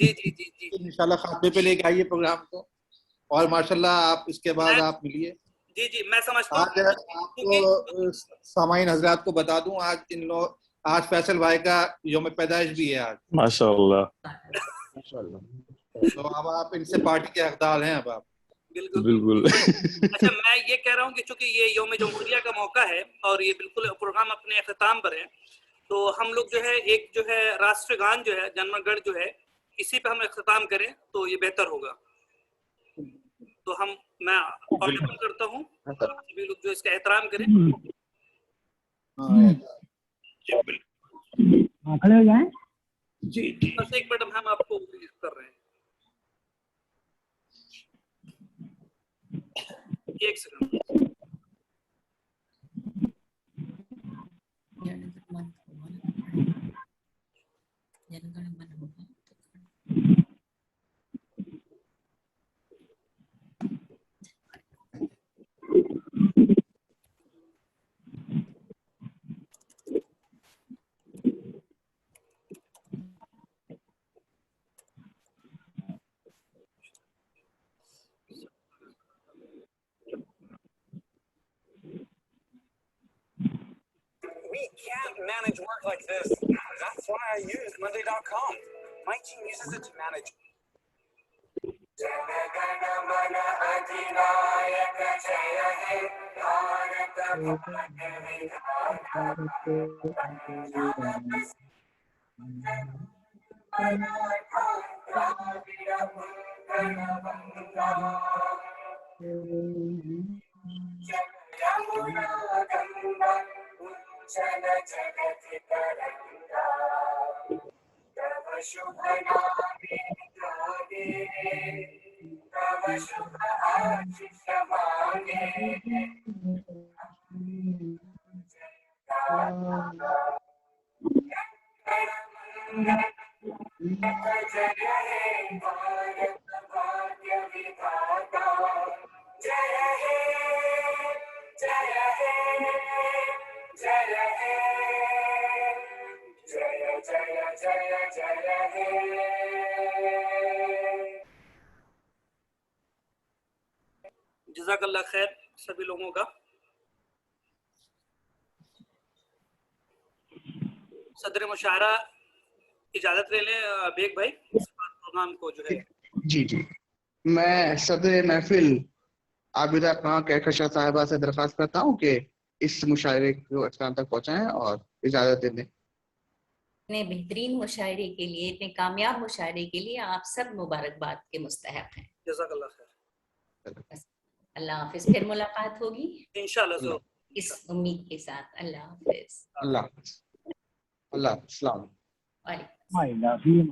जी जी जी जी इंशाल्लाह खात्मे पे लेके आइए प्रोग्राम को, और माशाल्लाह आप इसके बाद आप मिलिए। जी जी मैं समझता हूँ। आज आपको सामाईन हजरात को बता दूं, आज फैसल भाई का यौम पैदाइश भी है आज। माशाल्लाह माशाल्लाह। तो अब आप इनसे पार्टी के हकदार हैं। अब आप बिल्कुल। अच्छा, मैं ये कह रहा हूँ कि चूंकि ये यौम जमहूरिया का मौका है और ये बिल्कुल प्रोग्राम अपने अख्ताम पर है, तो हम लोग जो है एक जो है राष्ट्रगान जो है जनमगढ़ जो है इसी पे हम अख्ताम करें तो ये बेहतर होगा। तो मैं ऑर्डर करता हूँ सभी लोग जो इसका एहतराम करें। खड़े हो जाएं। जी बस एक मिनट हम आपको कर रहे हैं, एक second. We can't manage work like this. That's why I use Monday.com. My team uses it to manage. शुभ नामे जागे, तव शुभ आशीष मांगे, जज़ाकल्लाह खैर सभी लोगों का। सदर मुशायरा इजाजत ले लें बेग भाई, प्रोग्राम को जो है। जी जी, मैं सदर महफिल आबिदा खां कहकशा साहिबा से दरख्वास्त करता हूँ कि इस मुशायरे को अख्ताम तक पहुँचाएं और इजाजत दे दें। इतने बेहतरीन मुशायरे के लिए, इतने कामयाब मुशायरे के लिए आप सब मुबारकबाद के मुस्तहक हैं। जज़ाकल्लाह खैर। अल्लाह हाफिज, फिर मुलाकात होगी इंशाअल्लाह इस उम्मीद के साथ। अल्लाह हाफिज। अल्लाह, अस्सलाम वालेकुम। वालेकुम।